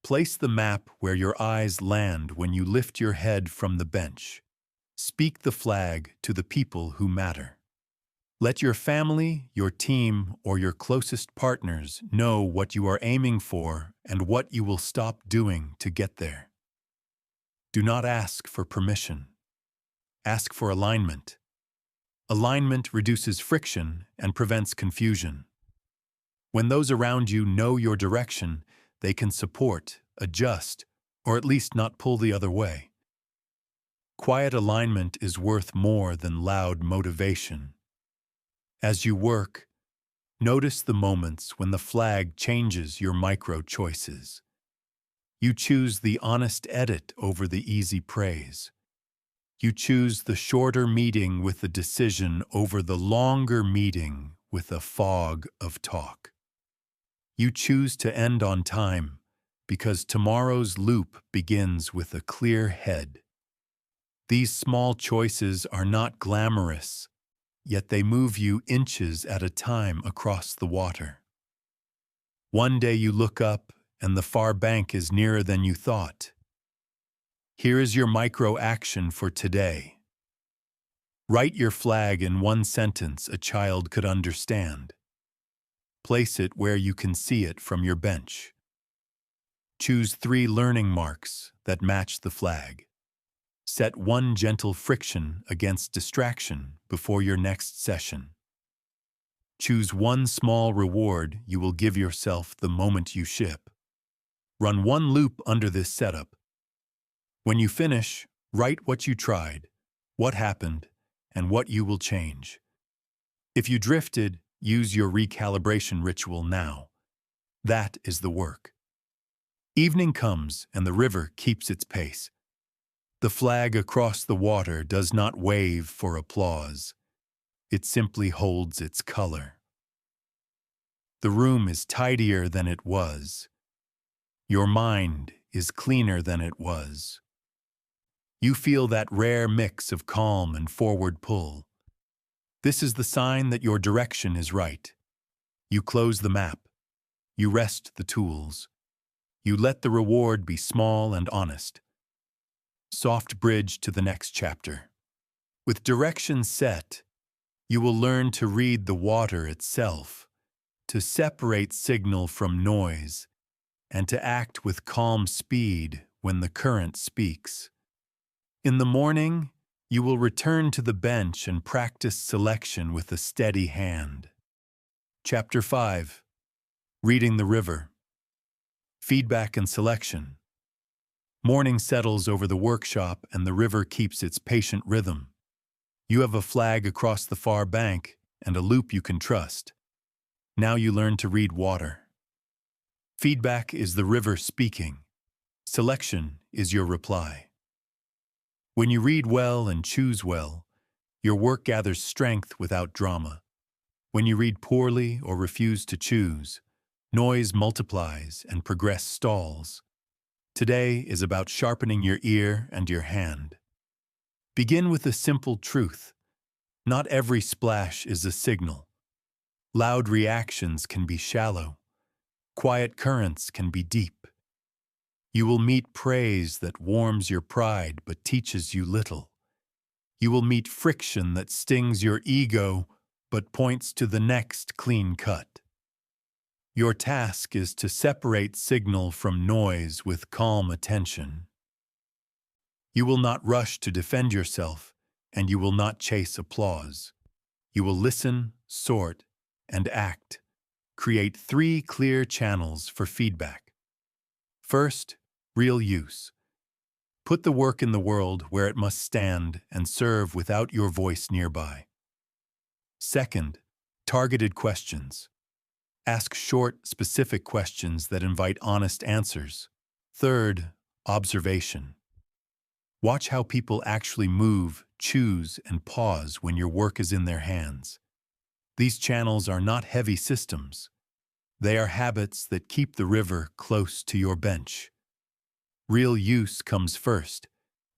[SPEAKER 1] Place the map where your eyes land when you lift your head from the bench. Speak the flag to the people who matter. Let your family, your team, or your closest partners know what you are aiming for and what you will stop doing to get there. Do not ask for permission. Ask for alignment. Alignment reduces friction and prevents confusion. When those around you know your direction, they can support, adjust, or at least not pull the other way. Quiet alignment is worth more than loud motivation. As you work, notice the moments when the flag changes your micro-choices. You choose the honest edit over the easy praise. You choose the shorter meeting with a decision over the longer meeting with a fog of talk. You choose to end on time because tomorrow's loop begins with a clear head. These small choices are not glamorous, yet they move you inches at a time across the water. One day you look up and the far bank is nearer than you thought. Here is your micro-action for today. Write your flag in one sentence a child could understand. Place it where you can see it from your bench. Choose 3 learning marks that match the flag. Set one gentle friction against distraction before your next session. Choose one small reward you will give yourself the moment you ship. Run one loop under this setup. When you finish, write what you tried, what happened, and what you will change. If you drifted, use your recalibration ritual now. That is the work. Evening comes and the river keeps its pace. The flag across the water does not wave for applause. It simply holds its color. The room is tidier than it was. Your mind is cleaner than it was. You feel that rare mix of calm and forward pull. This is the sign that your direction is right. You close the map. You rest the tools. You let the reward be small and honest. Soft bridge to the next chapter. With direction set, you will learn to read the water itself, to separate signal from noise, and to act with calm speed when the current speaks. In the morning, you will return to the bench and practice selection with a steady hand. Chapter 5. Reading the River. Feedback and selection. Morning settles over the workshop and the river keeps its patient rhythm. You have a flag across the far bank and a loop you can trust. Now you learn to read water. Feedback is the river speaking. Selection is your reply. When you read well and choose well, your work gathers strength without drama. When you read poorly or refuse to choose, noise multiplies and progress stalls. Today is about sharpening your ear and your hand. Begin with a simple truth. Not every splash is a signal. Loud reactions can be shallow. Quiet currents can be deep. You will meet praise that warms your pride but teaches you little. You will meet friction that stings your ego but points to the next clean cut. Your task is to separate signal from noise with calm attention. You will not rush to defend yourself, and you will not chase applause. You will listen, sort, and act. Create 3 clear channels for feedback. First, real use. Put the work in the world where it must stand and serve without your voice nearby. Second, targeted questions. Ask short, specific questions that invite honest answers. Third, observation. Watch how people actually move, choose, and pause when your work is in their hands. These channels are not heavy systems. They are habits that keep the river close to your bench. Real use comes first,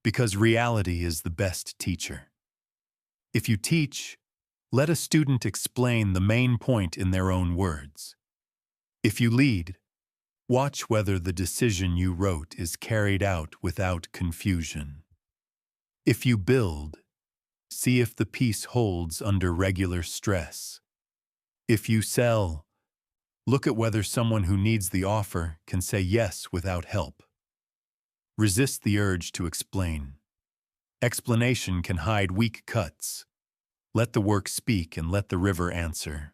[SPEAKER 1] because reality is the best teacher. If you teach, let a student explain the main point in their own words. If you lead, watch whether the decision you wrote is carried out without confusion. If you build, see if the piece holds under regular stress. If you sell, look at whether someone who needs the offer can say yes without help. Resist the urge to explain. Explanation can hide weak cuts. Let the work speak and let the river answer.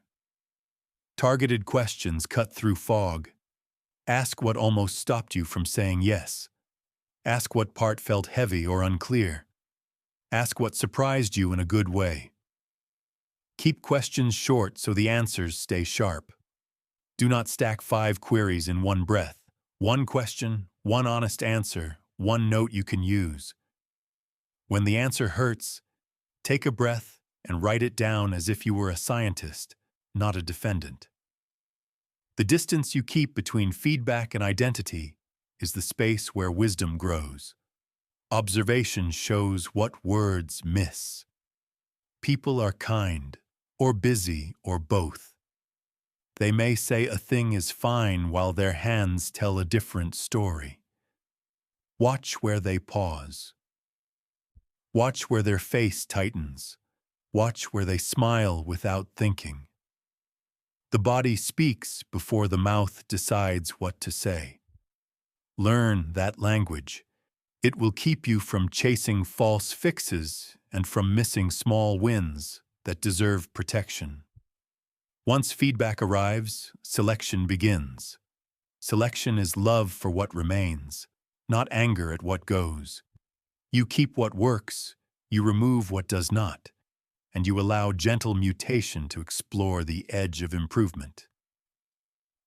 [SPEAKER 1] Targeted questions cut through fog. Ask what almost stopped you from saying yes. Ask what part felt heavy or unclear. Ask what surprised you in a good way. Keep questions short so the answers stay sharp. Do not stack 5 queries in one breath. One question, one honest answer, one note you can use. When the answer hurts, take a breath and write it down as if you were a scientist, not a defendant. The distance you keep between feedback and identity is the space where wisdom grows. Observation shows what words miss. People are kind, or busy, or both. They may say a thing is fine while their hands tell a different story. Watch where they pause. Watch where their face tightens. Watch where they smile without thinking. The body speaks before the mouth decides what to say. Learn that language. It will keep you from chasing false fixes and from missing small wins that deserve protection. Once feedback arrives, selection begins. Selection is love for what remains, not anger at what goes. You keep what works, you remove what does not, and you allow gentle mutation to explore the edge of improvement.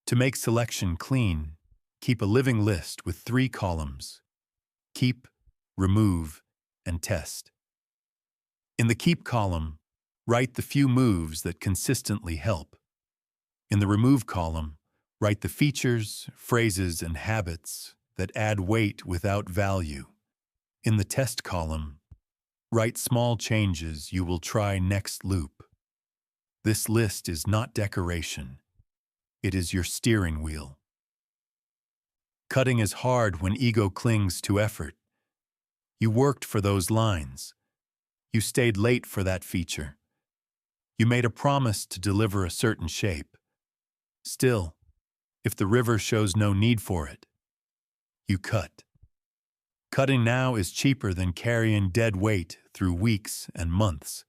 [SPEAKER 1] To make selection clean, keep a living list with 3 columns: keep, remove, and test. In the keep column, write the few moves that consistently help. In the remove column, write the features, phrases, and habits that add weight without value. In the test column, write small changes you will try next loop. This list is not decoration. It is your steering wheel. Cutting is hard when ego clings to effort. You worked for those lines. You stayed late for that feature. You made a promise to deliver a certain shape. Still, if the river shows no need for it, you cut. Cutting now is cheaper than carrying dead weight through weeks and months.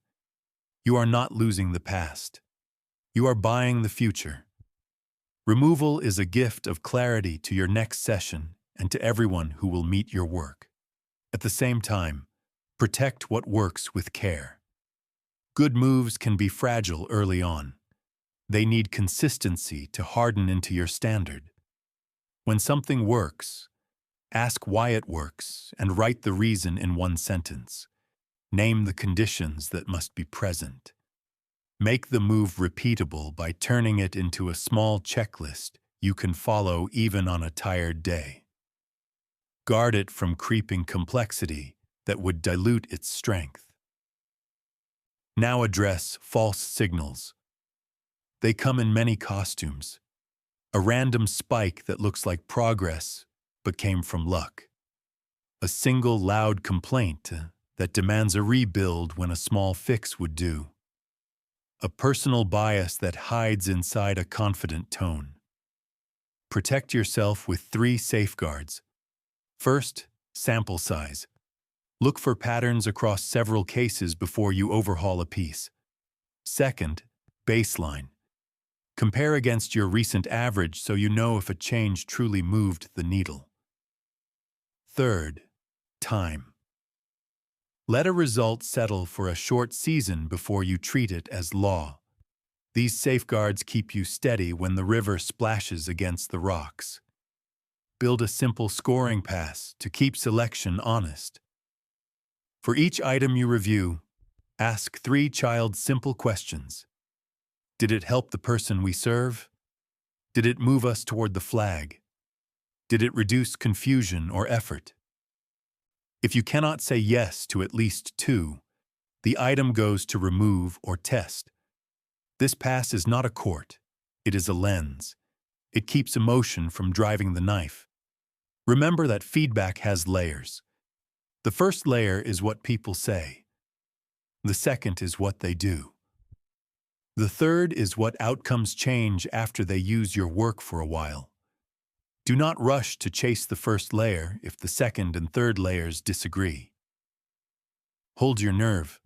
[SPEAKER 1] You are not losing the past. You are buying the future. Removal is a gift of clarity to your next session and to everyone who will meet your work. At the same time, protect what works with care. Good moves can be fragile early on. They need consistency to harden into your standard. When something works, ask why it works and write the reason in one sentence. Name the conditions that must be present. Make the move repeatable by turning it into a small checklist you can follow even on a tired day. Guard it from creeping complexity that would dilute its strength. Now address false signals. They come in many costumes. A random spike that looks like progress but came from luck. A single loud complaint that demands a rebuild when a small fix would do. A personal bias that hides inside a confident tone. Protect yourself with 3 safeguards. First, sample size. Look for patterns across several cases before you overhaul a piece. Second, baseline. Compare against your recent average so you know if a change truly moved the needle. Third, time. Let a result settle for a short season before you treat it as law. These safeguards keep you steady when the river splashes against the rocks. Build a simple scoring pass to keep selection honest. For each item you review, ask 3 simple questions. Did it help the person we serve? Did it move us toward the flag? Did it reduce confusion or effort? If you cannot say yes to at least 2, the item goes to remove or test. This pass is not a court. It is a lens. It keeps emotion from driving the knife. Remember that feedback has layers. The first layer is what people say. The second is what they do. The third is what outcomes change after they use your work for a while. Do not rush to chase the first layer if the second and third layers disagree. Hold your nerve.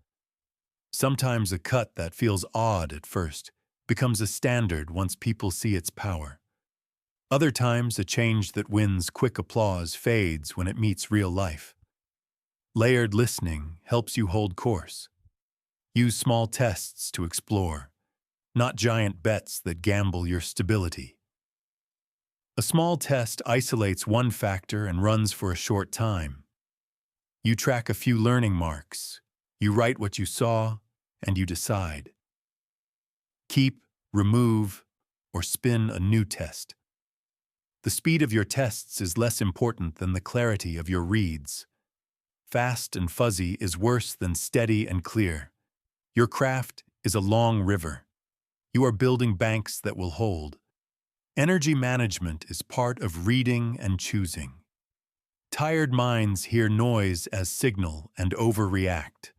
[SPEAKER 1] Sometimes a cut that feels odd at first becomes a standard once people see its power. Other times, a change that wins quick applause fades when it meets real life. Layered listening helps you hold course. Use small tests to explore, not giant bets that gamble your stability. A small test isolates one factor and runs for a short time. You track a few learning marks, you write what you saw, and you decide. Keep, remove, or spin a new test. The speed of your tests is less important than the clarity of your reads. Fast and fuzzy is worse than steady and clear. Your craft is a long river. You are building banks that will hold. Energy management is part of reading and choosing. Tired minds hear noise as signal and overreact.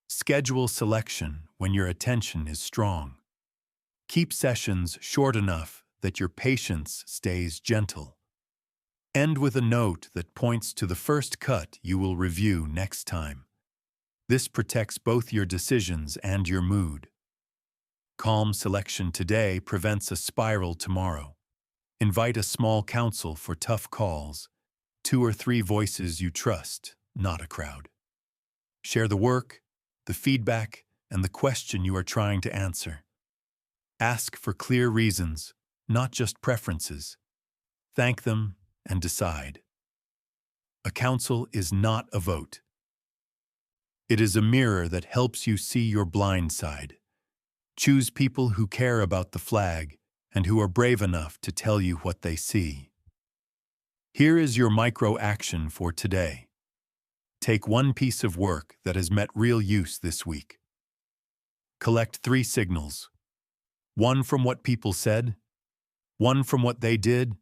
[SPEAKER 1] Schedule selection when your attention is strong. Keep sessions short enough that your patience stays gentle. End with a note that points to the first cut you will review next time. This protects both your decisions and your mood. Calm selection today prevents a spiral tomorrow. Invite a small council for tough calls. 2 or 3 voices you trust, not a crowd. Share the work, the feedback, and the question you are trying to answer. Ask for clear reasons, not just preferences. Thank them and decide. A council is not a vote. It is a mirror that helps you see your blind side. Choose people who care about the flag and who are brave enough to tell you what they see. Here is your micro action for today. Take one piece of work that has met real use this week. Collect 3 signals. 1 from what people said, 1 from what they did,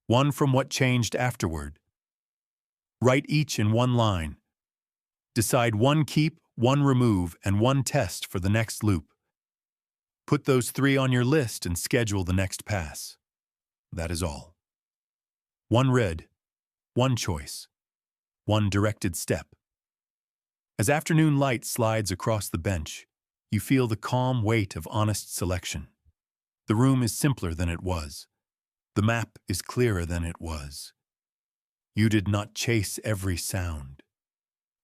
[SPEAKER 1] 1 from what changed afterward. Write each in 1 line. Decide 1 keep, 1 remove, and 1 test for the next loop. Put those 3 on your list and schedule the next pass. That is all. 1 read, 1 choice, 1 directed step. As afternoon light slides across the bench, you feel the calm weight of honest selection. The room is simpler than it was. The map is clearer than it was. You did not chase every sound.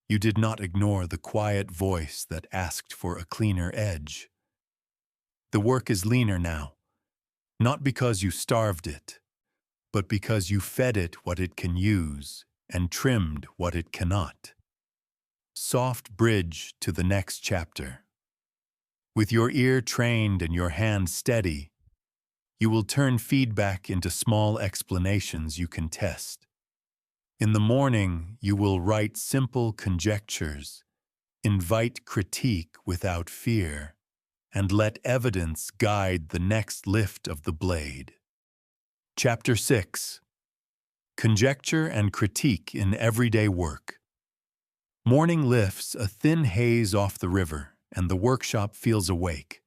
[SPEAKER 1] You did not ignore the quiet voice that asked for a cleaner edge. The work is leaner now, not because you starved it, but because you fed it what it can use and trimmed what it cannot. Soft bridge to the next chapter. With your ear trained and your hand steady, you will turn feedback into small explanations you can test. In the morning, you will write simple conjectures, invite critique without fear, and let evidence guide the next lift of the blade. Chapter 6. Conjecture and Critique in Everyday Work. Morning lifts a thin haze off the river, and the workshop feels awake.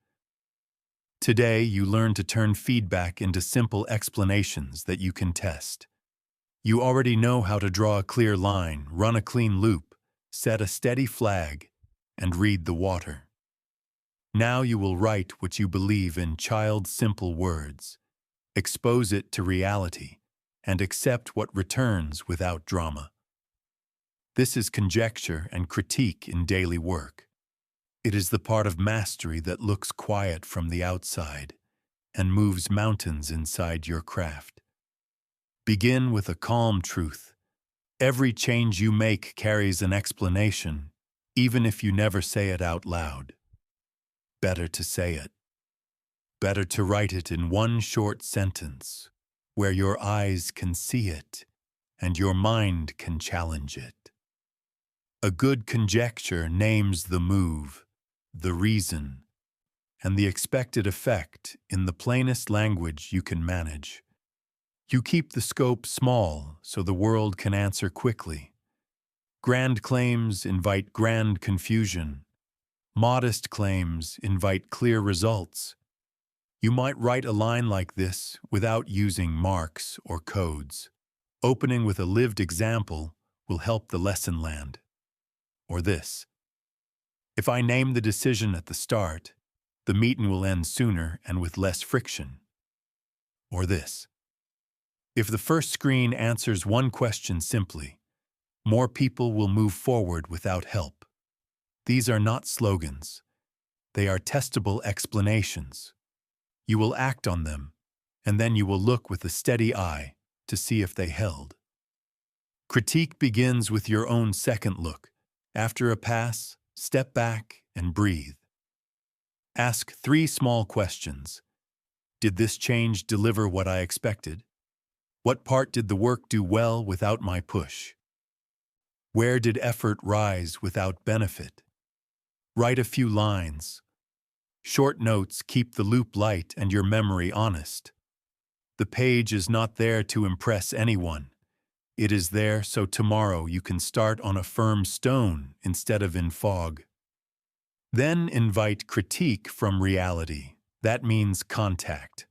[SPEAKER 1] Today, you learn to turn feedback into simple explanations that you can test. You already know how to draw a clear line, run a clean loop, set a steady flag, and read the water. Now you will write what you believe in simple words, expose it to reality, and accept what returns without drama. This is conjecture and critique in daily work. It is the part of mastery that looks quiet from the outside and moves mountains inside your craft. Begin with a calm truth. Every change you make carries an explanation, even if you never say it out loud. Better to say it. Better to write it in 1 short sentence, where your eyes can see it and your mind can challenge it. A good conjecture names the move, the reason, and the expected effect in the plainest language you can manage. You keep the scope small so the world can answer quickly. Grand claims invite grand confusion. Modest claims invite clear results. You might write a line like this without using marks or codes. Opening with a lived example will help the lesson land. Or this: if I name the decision at the start, the meeting will end sooner and with less friction. Or this: If the first screen answers one question simply, more people will move forward without help. These are not slogans. They are testable explanations. You will act on them, and then you will look with a steady eye to see if they held. Critique begins with your own second look. After a pass, step back and breathe. Ask 3 small questions. Did this change deliver what I expected? What part did the work do well without my push? Where did effort rise without benefit? Write a few lines. Short notes keep the loop light and your memory honest. The page is not there to impress anyone. It is there so tomorrow you can start on a firm stone instead of in fog. Then invite critique from reality. That means contact.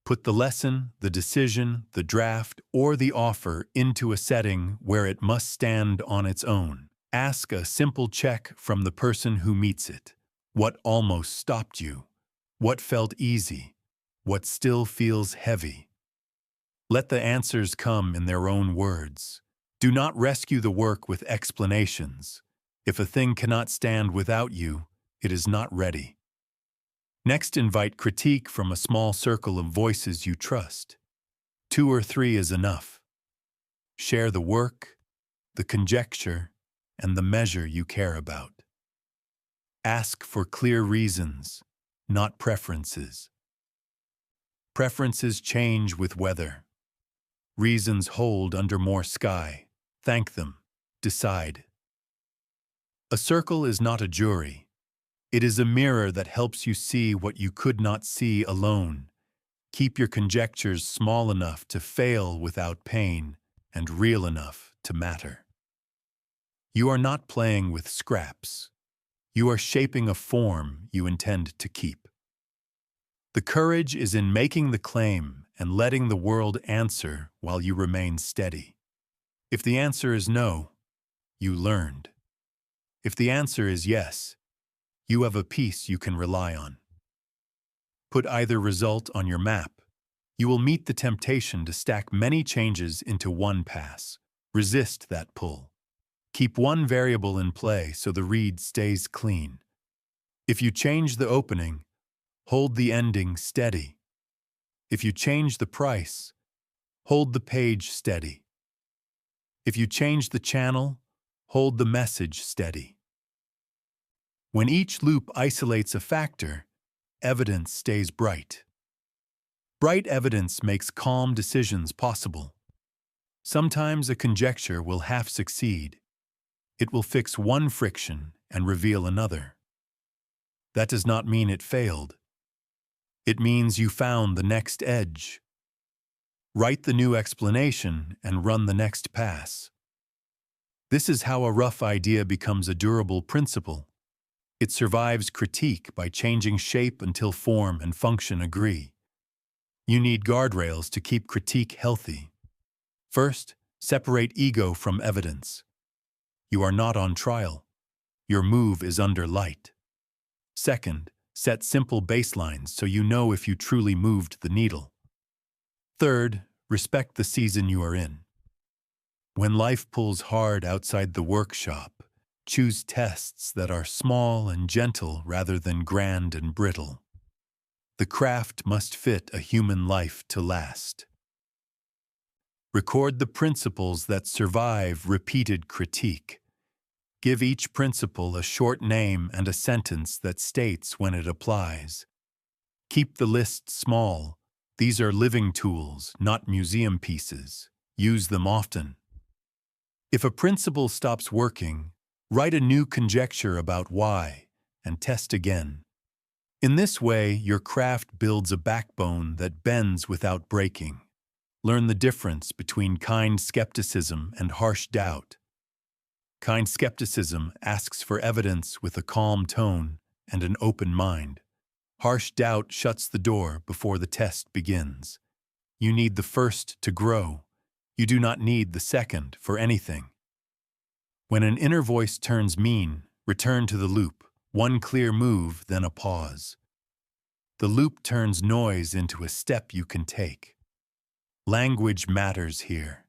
[SPEAKER 1] Put the lesson, the decision, the draft, or the offer into a setting where it must stand on its own. Ask a simple check from the person who meets it. What almost stopped you? What felt easy? What still feels heavy? Let the answers come in their own words. Do not rescue the work with explanations. If a thing cannot stand without you, it is not ready. Next, invite critique from a small circle of voices you trust. 2 or 3 is enough. Share the work, the conjecture, and the measure you care about. Ask for clear reasons, not preferences. Preferences change with weather. Reasons hold under more sky. Thank them. Decide. A circle is not a jury. It is a mirror that helps you see what you could not see alone. Keep your conjectures small enough to fail without pain and real enough to matter. You are not playing with scraps. You are shaping a form you intend to keep. The courage is in making the claim and letting the world answer while you remain steady. If the answer is no, you learned. If the answer is yes, you have a piece you can rely on. Put either result on your map. You will meet the temptation to stack many changes into one pass. Resist that pull. Keep one variable in play so the read stays clean. If you change the opening, hold the ending steady. If you change the price, hold the page steady. If you change the channel, hold the message steady. When each loop isolates a factor, evidence stays bright. Bright evidence makes calm decisions possible. Sometimes a conjecture will half succeed. It will fix one friction and reveal another. That does not mean it failed. It means you found the next edge. Write the new explanation and run the next pass. This is how a rough idea becomes a durable principle. It survives critique by changing shape until form and function agree. You need guardrails to keep critique healthy. First, separate ego from evidence. You are not on trial. Your move is under light. Second, set simple baselines so you know if you truly moved the needle. Third, respect the season you are in. When life pulls hard outside the workshop, choose tests that are small and gentle rather than grand and brittle. The craft must fit a human life to last. Record the principles that survive repeated critique. Give each principle a short name and a sentence that states when it applies. Keep the list small. These are living tools, not museum pieces. Use them often. If a principle stops working, write a new conjecture about why and test again. In this way, your craft builds a backbone that bends without breaking. Learn the difference between kind skepticism and harsh doubt. Kind skepticism asks for evidence with a calm tone and an open mind. Harsh doubt shuts the door before the test begins. You need the first to grow. You do not need the second for anything. When an inner voice turns mean, return to the loop. One clear move, then a pause. The loop turns noise into a step you can take. Language matters here.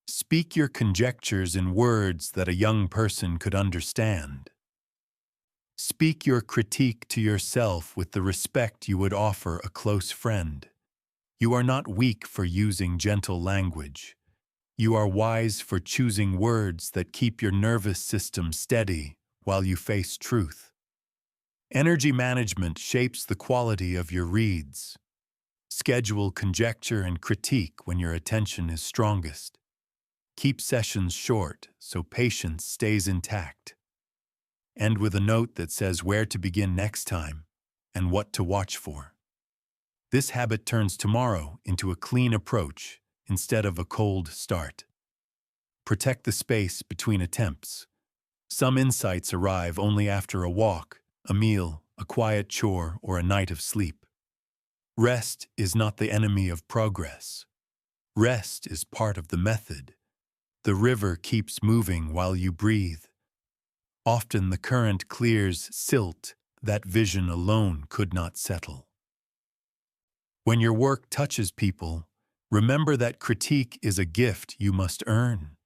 [SPEAKER 1] Speak your conjectures in words that a young person could understand. Speak your critique to yourself with the respect you would offer a close friend. You are not weak for using gentle language. You are wise for choosing words that keep your nervous system steady while you face truth. Energy management shapes the quality of your reads. Schedule conjecture and critique when your attention is strongest. Keep sessions short so patience stays intact. End with a note that says where to begin next time and what to watch for. This habit turns tomorrow into a clean approach instead of a cold start. Protect the space between attempts. Some insights arrive only after a walk, a meal, a quiet chore, or a night of sleep. Rest is not the enemy of progress. Rest is part of the method. The river keeps moving while you breathe. Often the current clears silt that vision alone could not settle. When your work touches people, remember that critique is a gift you must earn.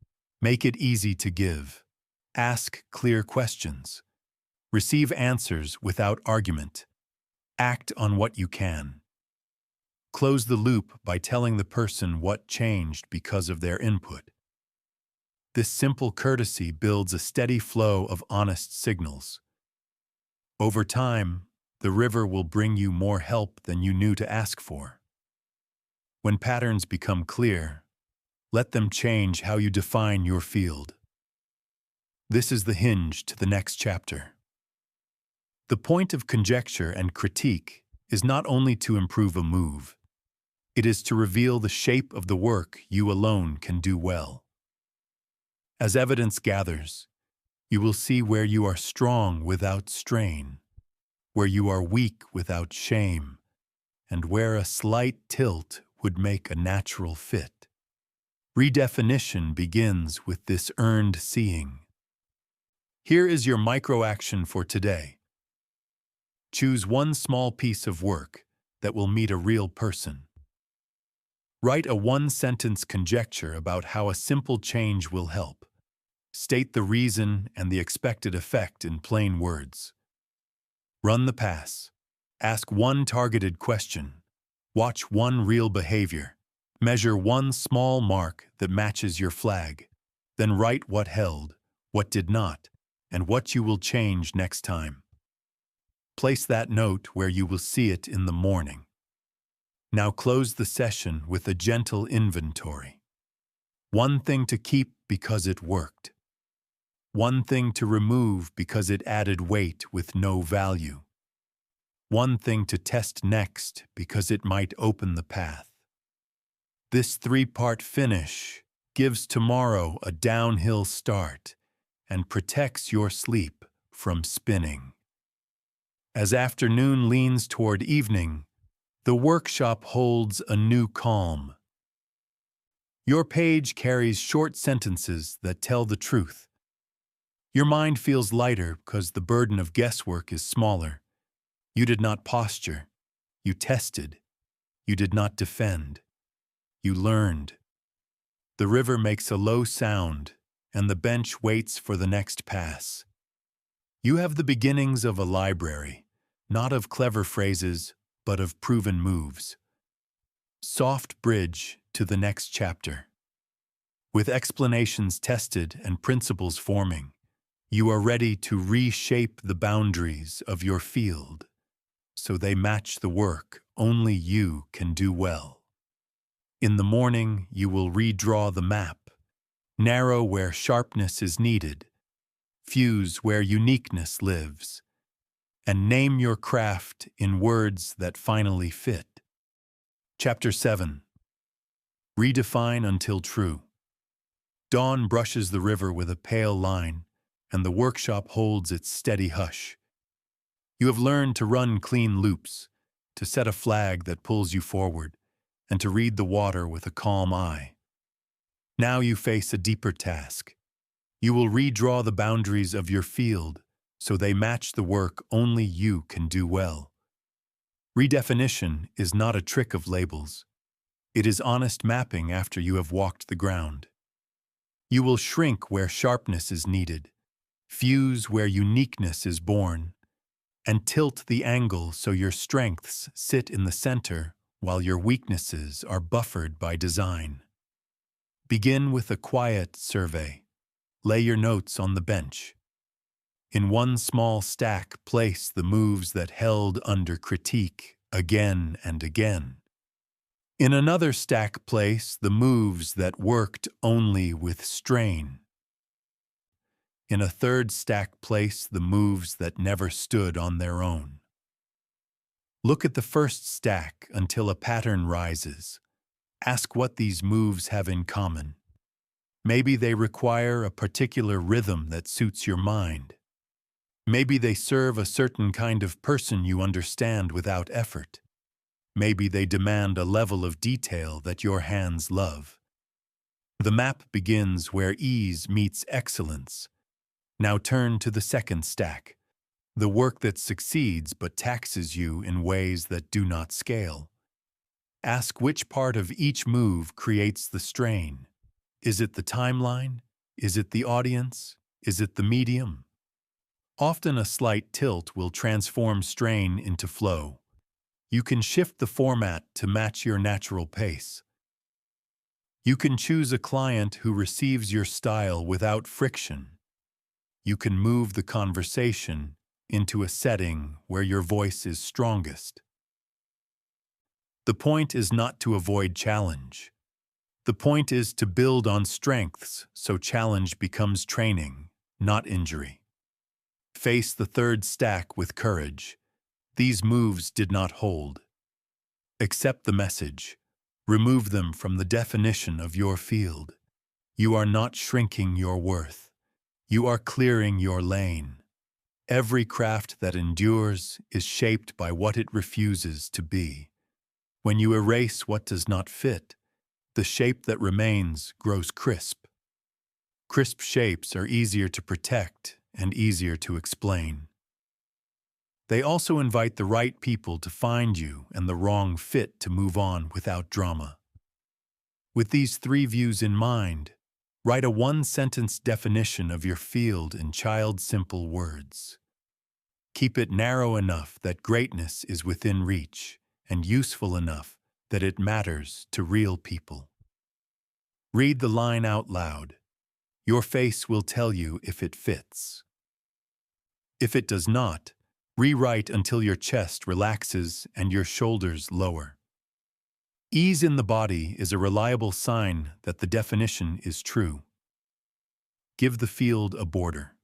[SPEAKER 1] Make it easy to give. Ask clear questions. Receive answers without argument. Act on what you can. Close the loop by telling the person what changed because of their input. This simple courtesy builds a steady flow of honest signals. Over time, the river will bring you more help than you knew to ask for. When patterns become clear, let them change how you define your field. This is the hinge to the next chapter. The point of conjecture and critique is not only to improve a move, it is to reveal the shape of the work you alone can do well. As evidence gathers, you will see where you are strong without strain, where you are weak without shame, and where a slight tilt would make a natural fit. Redefinition begins with this earned seeing. Here is your micro-action for today. Choose one small piece of work that will meet a real person. Write a one-sentence conjecture about how a simple change will help. State the reason and the expected effect in plain words. Run the pass. Ask one targeted question. Watch one real behavior. Measure one small mark that matches your flag. Then write what held, what did not, and what you will change next time. Place that note where you will see it in the morning. Now close the session with a gentle inventory. One thing to keep because it worked. One thing to remove because it added weight with no value. One thing to test next because it might open the path. This three-part finish gives tomorrow a downhill start and protects your sleep from spinning. As afternoon leans toward evening, the workshop holds a new calm. Your page carries short sentences that tell the truth. Your mind feels lighter because the burden of guesswork is smaller. You did not posture. You tested. You did not defend. You learned. The river makes a low sound, and the bench waits for the next pass. You have the beginnings of a library, not of clever phrases, but of proven moves. Soft bridge to the next chapter. With explanations tested and principles forming, you are ready to reshape the boundaries of your field so they match the work only you can do well. In the morning, you will redraw the map, narrow where sharpness is needed, fuse where uniqueness lives, and name your craft in words that finally fit. Chapter 7. Redefine until true. Dawn brushes the river with a pale line, and the workshop holds its steady hush. You have learned to run clean loops, to set a flag that pulls you forward, and to read the water with a calm eye. Now you face a deeper task. You will redraw the boundaries of your field so they match the work only you can do well. Redefinition is not a trick of labels. It is honest mapping after you have walked the ground. You will shrink where sharpness is needed, fuse where uniqueness is born, and tilt the angle so your strengths sit in the center while your weaknesses are buffered by design. Begin with a quiet survey. Lay your notes on the bench. In one small stack, place the moves that held under critique again and again. In another stack, place the moves that worked only with strain. In a third stack, place the moves that never stood on their own. Look at the first stack until a pattern rises. Ask what these moves have in common. Maybe they require a particular rhythm that suits your mind. Maybe they serve a certain kind of person you understand without effort. Maybe they demand a level of detail that your hands love. The map begins where ease meets excellence. Now turn to the second stack, the work that succeeds but taxes you in ways that do not scale. Ask which part of each move creates the strain. Is it the timeline? Is it the audience? Is it the medium? Often a slight tilt will transform strain into flow. You can shift the format to match your natural pace. You can choose a client who receives your style without friction. You can move the conversation into a setting where your voice is strongest. The point is not to avoid challenge. The point is to build on strengths so challenge becomes training, not injury. Face the third stack with courage. These moves did not hold. Accept the message. Remove them from the definition of your field. You are not shrinking your worth. You are clearing your lane. Every craft that endures is shaped by what it refuses to be. When you erase what does not fit, the shape that remains grows crisp. Crisp shapes are easier to protect and easier to explain. They also invite the right people to find you and the wrong fit to move on without drama. With these three views in mind, write a one-sentence definition of your field in child-simple words. Keep it narrow enough that greatness is within reach and useful enough that it matters to real people. Read the line out loud. Your face will tell you if it fits. If it does not, rewrite until your chest relaxes and your shoulders lower. Ease in the body is a reliable sign that the definition is true. Give the field a border.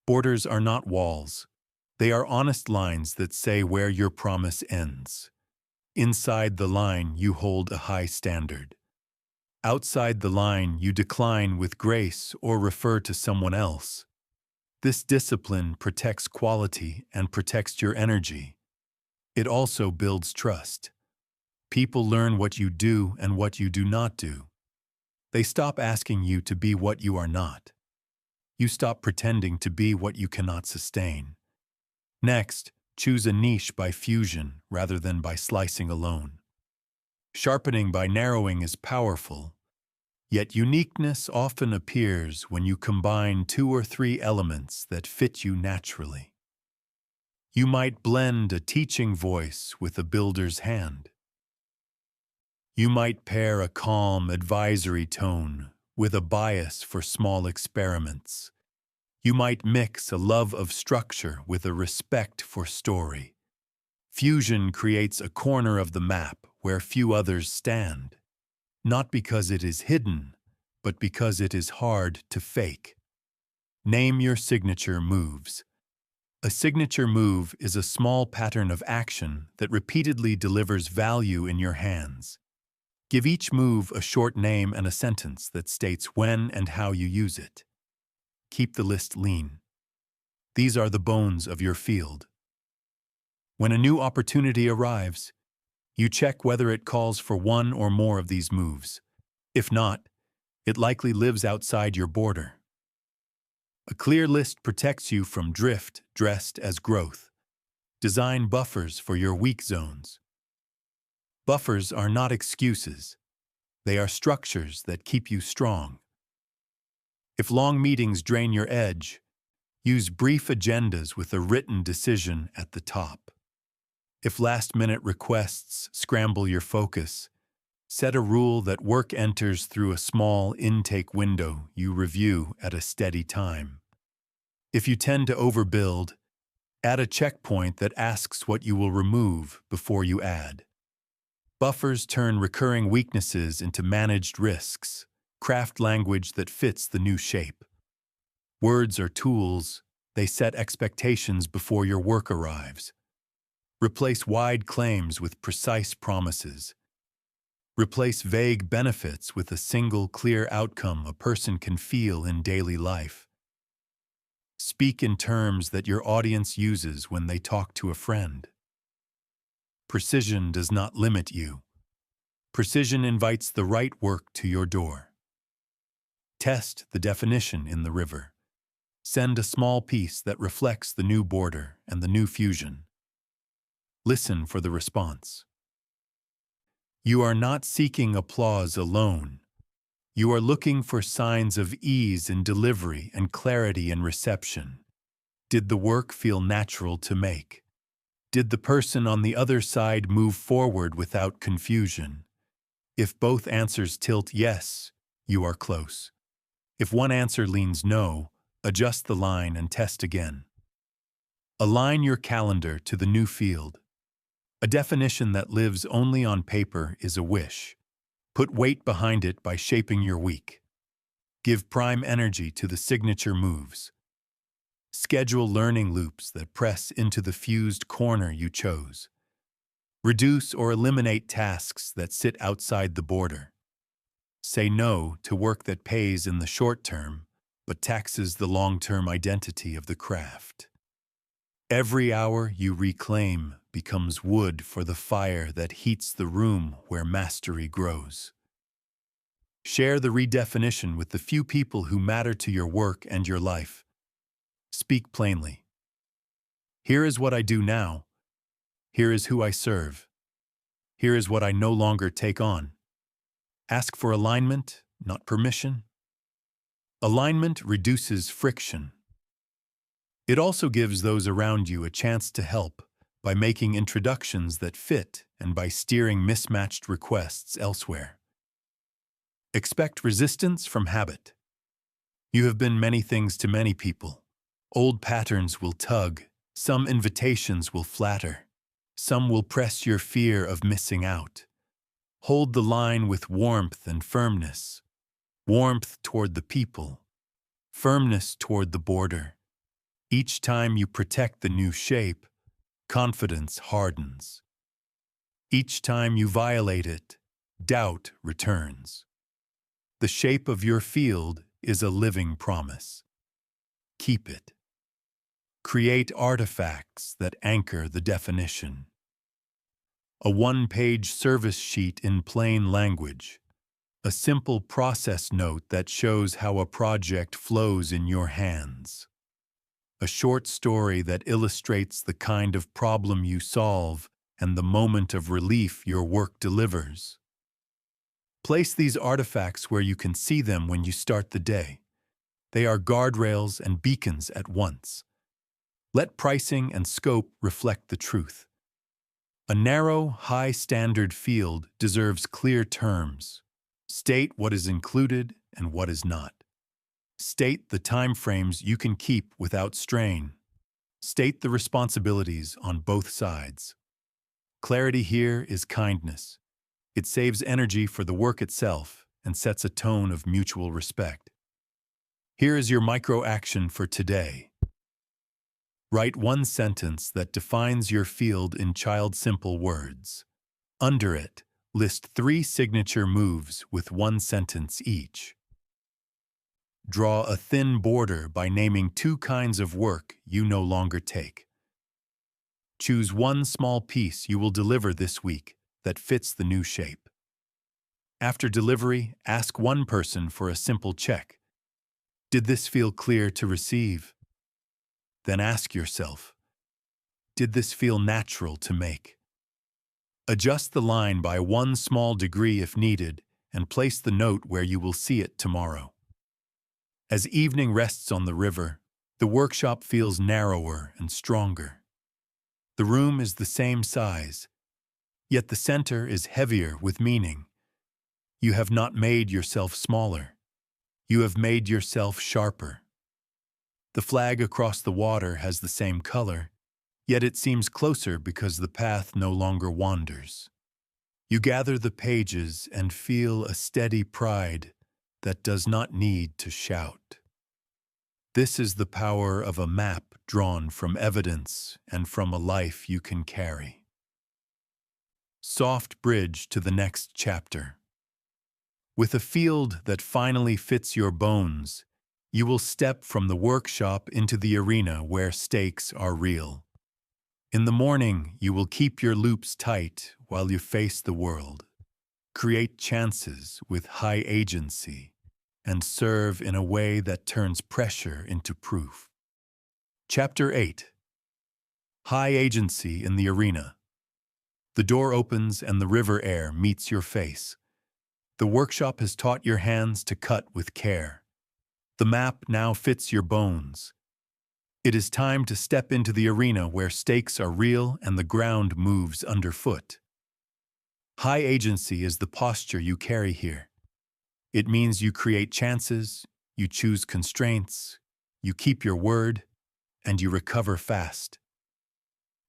[SPEAKER 1] Borders are not walls. They are honest lines that say where your promise ends. Inside the line, you hold a high standard. Outside the line, you decline with grace or refer to someone else. This discipline protects quality and protects your energy. It also builds trust. People learn what you do and what you do not do. They stop asking you to be what you are not. You stop pretending to be what you cannot sustain. Next, choose a niche by fusion rather than by slicing alone. Sharpening by narrowing is powerful, yet uniqueness often appears when you combine 2 or 3 elements that fit you naturally. You might blend a teaching voice with a builder's hand. You might pair a calm advisory tone with a bias for small experiments. You might mix a love of structure with a respect for story. Fusion creates a corner of the map where few others stand, not because it is hidden, but because it is hard to fake. Name your signature moves. A signature move is a small pattern of action that repeatedly delivers value in your hands. Give each move a short name and a sentence that states when and how you use it. Keep the list lean. These are the bones of your field. When a new opportunity arrives, you check whether it calls for one or more of these moves. If not, it likely lives outside your border. A clear list protects you from drift dressed as growth. Design buffers for your weak zones. Buffers are not excuses. They are structures that keep you strong. If long meetings drain your edge, use brief agendas with a written decision at the top. If last-minute requests scramble your focus, set a rule that work enters through a small intake window you review at a steady time. If you tend to overbuild, add a checkpoint that asks what you will remove before you add. Buffers turn recurring weaknesses into managed risks. Craft language that fits the new shape. Words are tools. They set expectations before your work arrives. Replace wide claims with precise promises. Replace vague benefits with a single clear outcome a person can feel in daily life. Speak in terms that your audience uses when they talk to a friend. Precision does not limit you. Precision invites the right work to your door. Test the definition in the river. Send a small piece that reflects the new border and the new fusion. Listen for the response. You are not seeking applause alone. You are looking for signs of ease in delivery and clarity in reception. Did the work feel natural to make? Did the person on the other side move forward without confusion? If both answers tilt yes, you are close. If one answer leans no, adjust the line and test again. Align your calendar to the new field. A definition that lives only on paper is a wish. Put weight behind it by shaping your week. Give prime energy to the signature moves. Schedule learning loops that press into the fused corner you chose. Reduce or eliminate tasks that sit outside the border. Say no to work that pays in the short term, but taxes the long-term identity of the craft. Every hour you reclaim becomes wood for the fire that heats the room where mastery grows. Share the redefinition with the few people who matter to your work and your life. Speak plainly. Here is what I do now. Here is who I serve. Here is what I no longer take on. Ask for alignment, not permission. Alignment reduces friction. It also gives those around you a chance to help by making introductions that fit and by steering mismatched requests elsewhere. Expect resistance from habit. You have been many things to many people. Old patterns will tug, some invitations will flatter, some will press your fear of missing out. Hold the line with warmth and firmness. Warmth toward the people, firmness toward the border. Each time you protect the new shape, confidence hardens. Each time you violate it, doubt returns. The shape of your field is a living promise. Keep it. Create artifacts that anchor the definition. A one-page service sheet in plain language. A simple process note that shows how a project flows in your hands. A short story that illustrates the kind of problem you solve and the moment of relief your work delivers. Place these artifacts where you can see them when you start the day. They are guardrails and beacons at once. Let pricing and scope reflect the truth. A narrow, high-standard field deserves clear terms. State what is included and what is not. State the timeframes you can keep without strain. State the responsibilities on both sides. Clarity here is kindness. It saves energy for the work itself and sets a tone of mutual respect. Here is your micro-action for today. Write one sentence that defines your field in child-simple words. Under it, list 3 signature moves with one sentence each. Draw a thin border by naming 2 kinds of work you no longer take. Choose one small piece you will deliver this week that fits the new shape. After delivery, ask one person for a simple check. Did this feel clear to receive? Then ask yourself, did this feel natural to make? Adjust the line by one small degree if needed, and place the note where you will see it tomorrow. As evening rests on the river, the workshop feels narrower and stronger. The room is the same size, yet the center is heavier with meaning. You have not made yourself smaller. You have made yourself sharper. The flag across the water has the same color, yet it seems closer because the path no longer wanders. You gather the pages and feel a steady pride that does not need to shout. This is the power of a map drawn from evidence and from a life you can carry. Soft bridge to the next chapter. With a field that finally fits your bones, you will step from the workshop into the arena where stakes are real. In the morning, you will keep your loops tight while you face the world. Create chances with high agency and serve in a way that turns pressure into proof. Chapter 8. High Agency in the Arena. The door opens and the river air meets your face. The workshop has taught your hands to cut with care. The map now fits your bones. It is time to step into the arena where stakes are real and the ground moves underfoot. High agency is the posture you carry here. It means you create chances, you choose constraints, you keep your word, and you recover fast.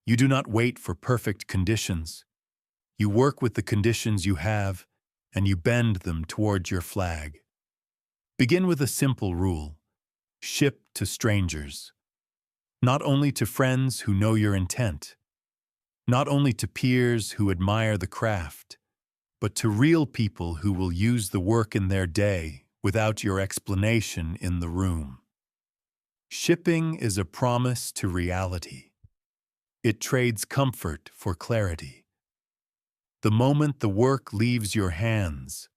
[SPEAKER 1] You do not wait for perfect conditions. You work with the conditions you have, and you bend them toward your flag. Begin with a simple rule: ship to strangers. Not only to friends who know your intent, not only to peers who admire the craft, but to real people who will use the work in their day without your explanation in the room. Shipping is a promise to reality. It trades comfort for clarity. The moment the work leaves your hands,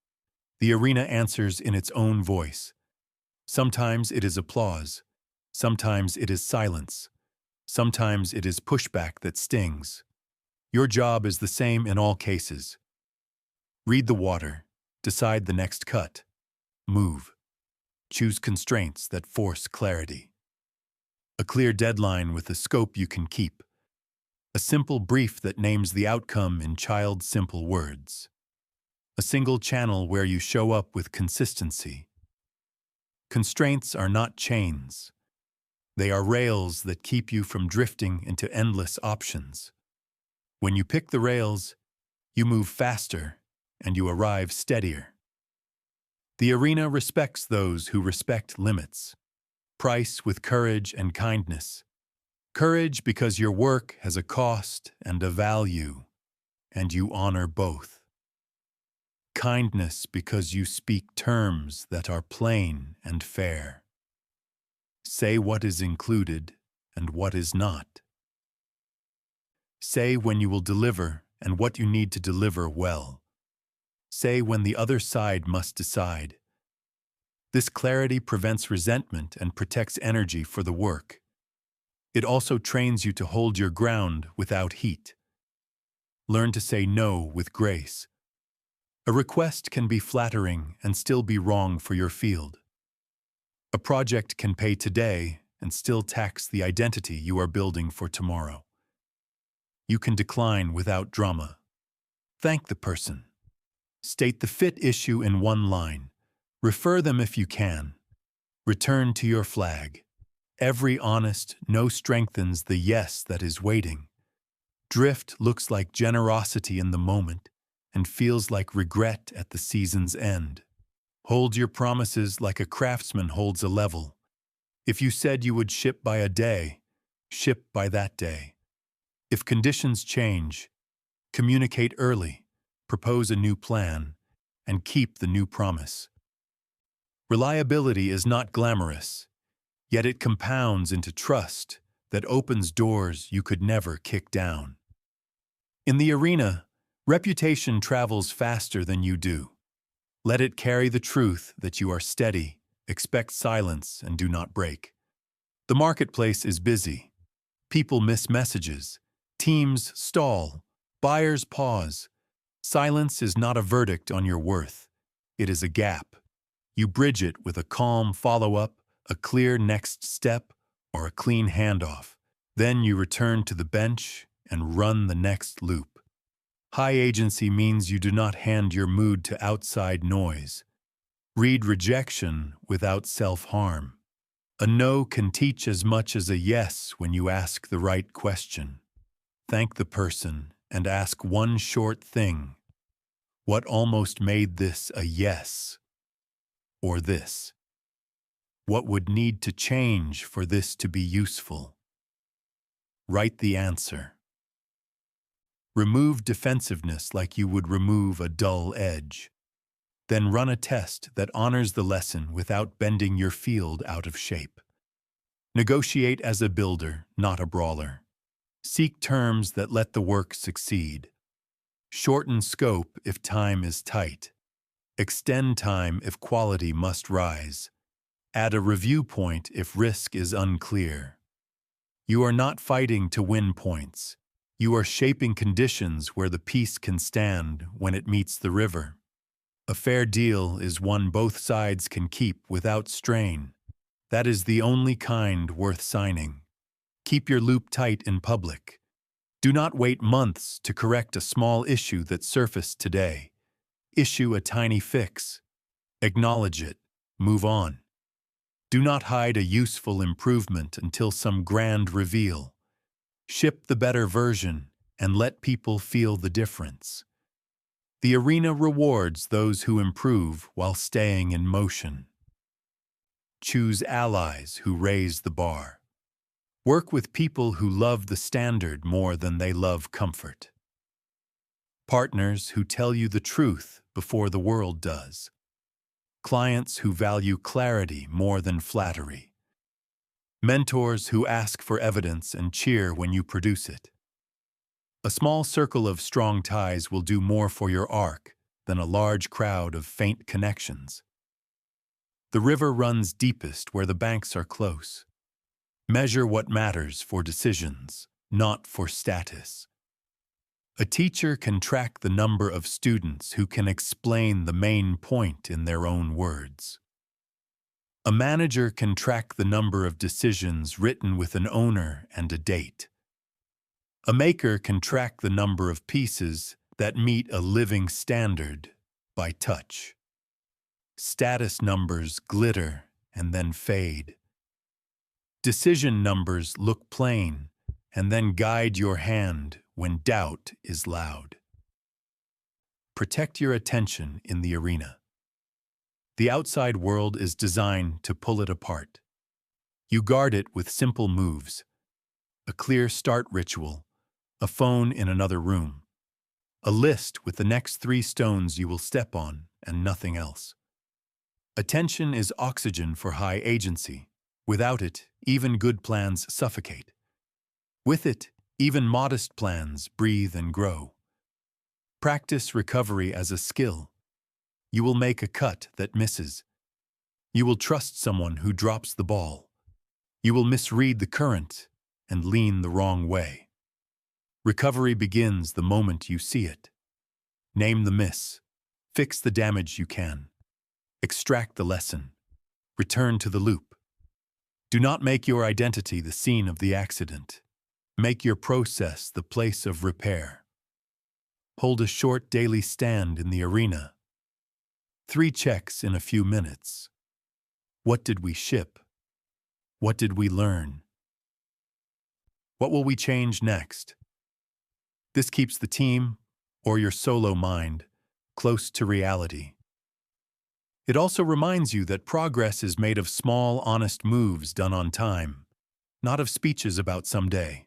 [SPEAKER 1] the arena answers in its own voice. Sometimes it is applause. Sometimes it is silence. Sometimes it is pushback that stings. Your job is the same in all cases. Read the water. Decide the next cut. Move. Choose constraints that force clarity. A clear deadline with a scope you can keep. A simple brief that names the outcome in child-simple words. A single channel where you show up with consistency. Constraints are not chains. They are rails that keep you from drifting into endless options. When you pick the rails, you move faster and you arrive steadier. The arena respects those who respect limits. Price with courage and kindness. Courage because your work has a cost and a value, and you honor both. Kindness because you speak terms that are plain and fair. Say what is included and what is not. Say when you will deliver and what you need to deliver well. Say when the other side must decide. This clarity prevents resentment and protects energy for the work. It also trains you to hold your ground without heat. Learn to say no with grace. A request can be flattering and still be wrong for your field. A project can pay today and still tax the identity you are building for tomorrow. You can decline without drama. Thank the person. State the fit issue in one line. Refer them if you can. Return to your flag. Every honest no strengthens the yes that is waiting. Drift looks like generosity in the moment and feels like regret at the season's end. Hold your promises like a craftsman holds a level. If you said you would ship by a day, ship by that day. If conditions change, communicate early, propose a new plan, and keep the new promise. Reliability is not glamorous, yet it compounds into trust that opens doors you could never kick down. In the arena, reputation travels faster than you do. Let it carry the truth that you are steady, expect silence, and do not break. The marketplace is busy. People miss messages. Teams stall. Buyers pause. Silence is not a verdict on your worth. It is a gap. You bridge it with a calm follow-up, a clear next step, or a clean handoff. Then you return to the bench and run the next loop. High agency means you do not hand your mood to outside noise. Read rejection without self-harm. A no can teach as much as a yes when you ask the right question. Thank the person and ask one short thing. What almost made this a yes? Or this? What would need to change for this to be useful? Write the answer. Remove defensiveness like you would remove a dull edge. Then run a test that honors the lesson without bending your field out of shape. Negotiate as a builder, not a brawler. Seek terms that let the work succeed. Shorten scope if time is tight. Extend time if quality must rise. Add a review point if risk is unclear. You are not fighting to win points. You are shaping conditions where the piece can stand when it meets the river. A fair deal is one both sides can keep without strain. That is the only kind worth signing. Keep your loop tight in public. Do not wait months to correct a small issue that surfaced today. Issue a tiny fix. Acknowledge it. Move on. Do not hide a useful improvement until some grand reveal. Ship the better version and let people feel the difference. The arena rewards those who improve while staying in motion. Choose allies who raise the bar. Work with people who love the standard more than they love comfort. Partners who tell you the truth before the world does. Clients who value clarity more than flattery. Mentors who ask for evidence and cheer when you produce it. A small circle of strong ties will do more for your arc than a large crowd of faint connections. The river runs deepest where the banks are close. Measure what matters for decisions, not for status. A teacher can track the number of students who can explain the main point in their own words. A manager can track the number of decisions written with an owner and a date. A maker can track the number of pieces that meet a living standard by touch. Status numbers glitter and then fade. Decision numbers look plain and then guide your hand when doubt is loud. Protect your attention in the arena. The outside world is designed to pull it apart. You guard it with simple moves. A clear start ritual, a phone in another room, a list with the next 3 stones you will step on and nothing else. Attention is oxygen for high agency. Without it, even good plans suffocate. With it, even modest plans breathe and grow. Practice recovery as a skill. You will make a cut that misses. You will trust someone who drops the ball. You will misread the current and lean the wrong way. Recovery begins the moment you see it. Name the miss. Fix the damage you can. Extract the lesson. Return to the loop. Do not make your identity the scene of the accident. Make your process the place of repair. Hold a short daily stand in the arena. 3 checks in a few minutes. What did we ship? What did we learn? What will we change next? This keeps the team, or your solo mind, close to reality. It also reminds you that progress is made of small, honest moves done on time, not of speeches about someday.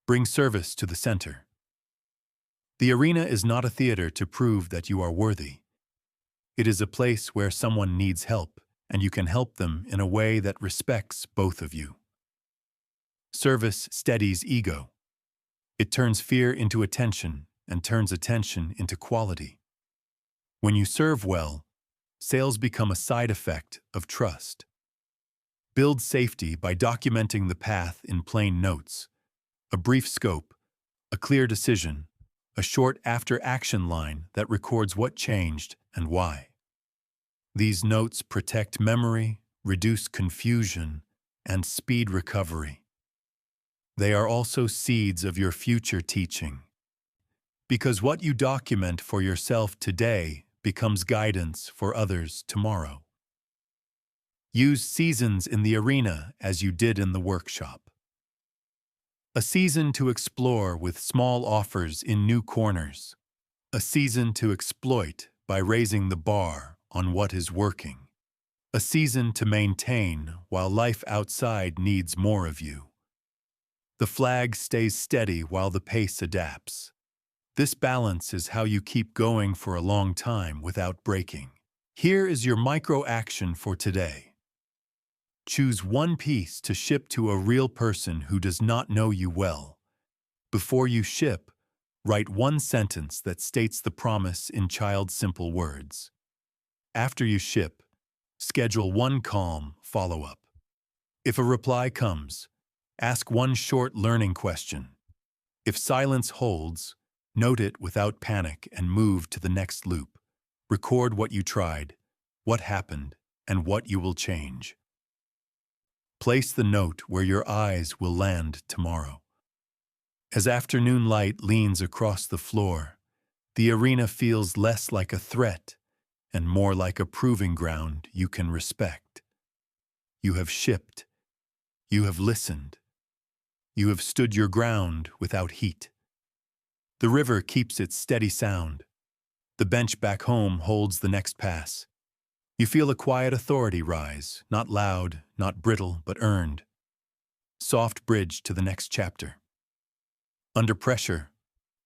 [SPEAKER 1] Bring service to the center. The arena is not a theater to prove that you are worthy. It is a place where someone needs help, and you can help them in a way that respects both of you. Service steadies ego. It turns fear into attention and turns attention into quality. When you serve well, sales become a side effect of trust. Build safety by documenting the path in plain notes. A brief scope, a clear decision, a short after-action line that records what changed and why. These notes protect memory, reduce confusion, and speed recovery. They are also seeds of your future teaching, because what you document for yourself today becomes guidance for others tomorrow. Use seasons in the arena as you did in the workshop. A season to explore with small offers in new corners. A season to exploit by raising the bar on what is working. A season to maintain while life outside needs more of you. The flag stays steady while the pace adapts. This balance is how you keep going for a long time without breaking. Here is your micro-action for today. Choose one piece to ship to a real person who does not know you well. Before you ship, write one sentence that states the promise in child's simple words. After you ship, schedule one calm follow-up. If a reply comes, ask one short learning question. If silence holds, note it without panic and move to the next loop. Record what you tried, what happened, and what you will change. Place the note where your eyes will land tomorrow. As afternoon light leans across the floor, the arena feels less like a threat and more like a proving ground you can respect. You have shipped. You have listened. You have stood your ground without heat. The river keeps its steady sound. The bench back home holds the next pass. You feel a quiet authority rise, not loud, not brittle, but earned. Soft bridge to the next chapter. Under pressure,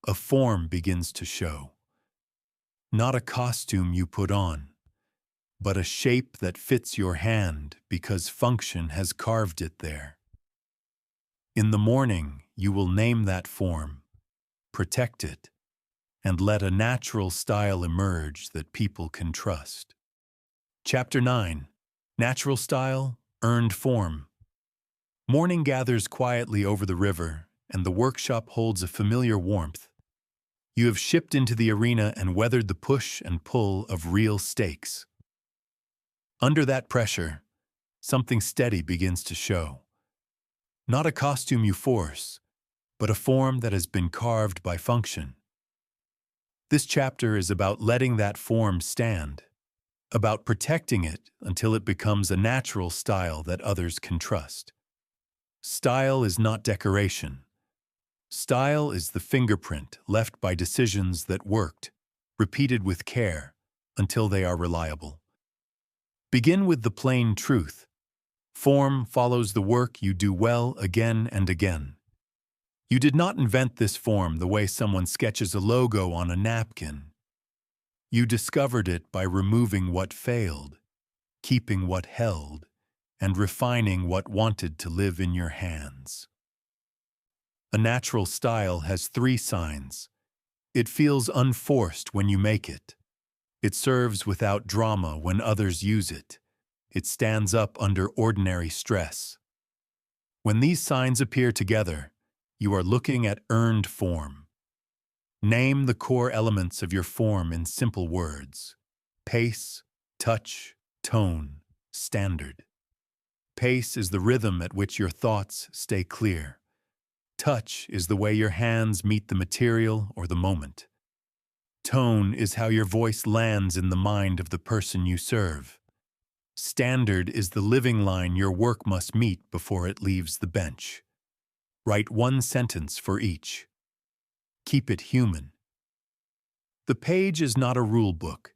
[SPEAKER 1] a form begins to show. Not a costume you put on, but a shape that fits your hand because function has carved it there. In the morning, you will name that form, protect it, and let a natural style emerge that people can trust. Chapter 9. Natural Style, Earned Form. Morning gathers quietly over the river, and the workshop holds a familiar warmth. You have shipped into the arena and weathered the push and pull of real stakes. Under that pressure, something steady begins to show. Not a costume you force, but a form that has been carved by function. This chapter is about letting that form stand, about protecting it until it becomes a natural style that others can trust. Style is not decoration. Style is the fingerprint left by decisions that worked, repeated with care, until they are reliable. Begin with the plain truth. Form follows the work you do well again and again. You did not invent this form the way someone sketches a logo on a napkin. You discovered it by removing what failed, keeping what held, and refining what wanted to live in your hands. A natural style has 3 signs. It feels unforced when you make it. It serves without drama when others use it. It stands up under ordinary stress. When these signs appear together, you are looking at earned form. Name the core elements of your form in simple words. Pace, touch, tone, standard. Pace is the rhythm at which your thoughts stay clear. Touch is the way your hands meet the material or the moment. Tone is how your voice lands in the mind of the person you serve. Standard is the living line your work must meet before it leaves the bench. Write one sentence for each. Keep it human. The page is not a rule book.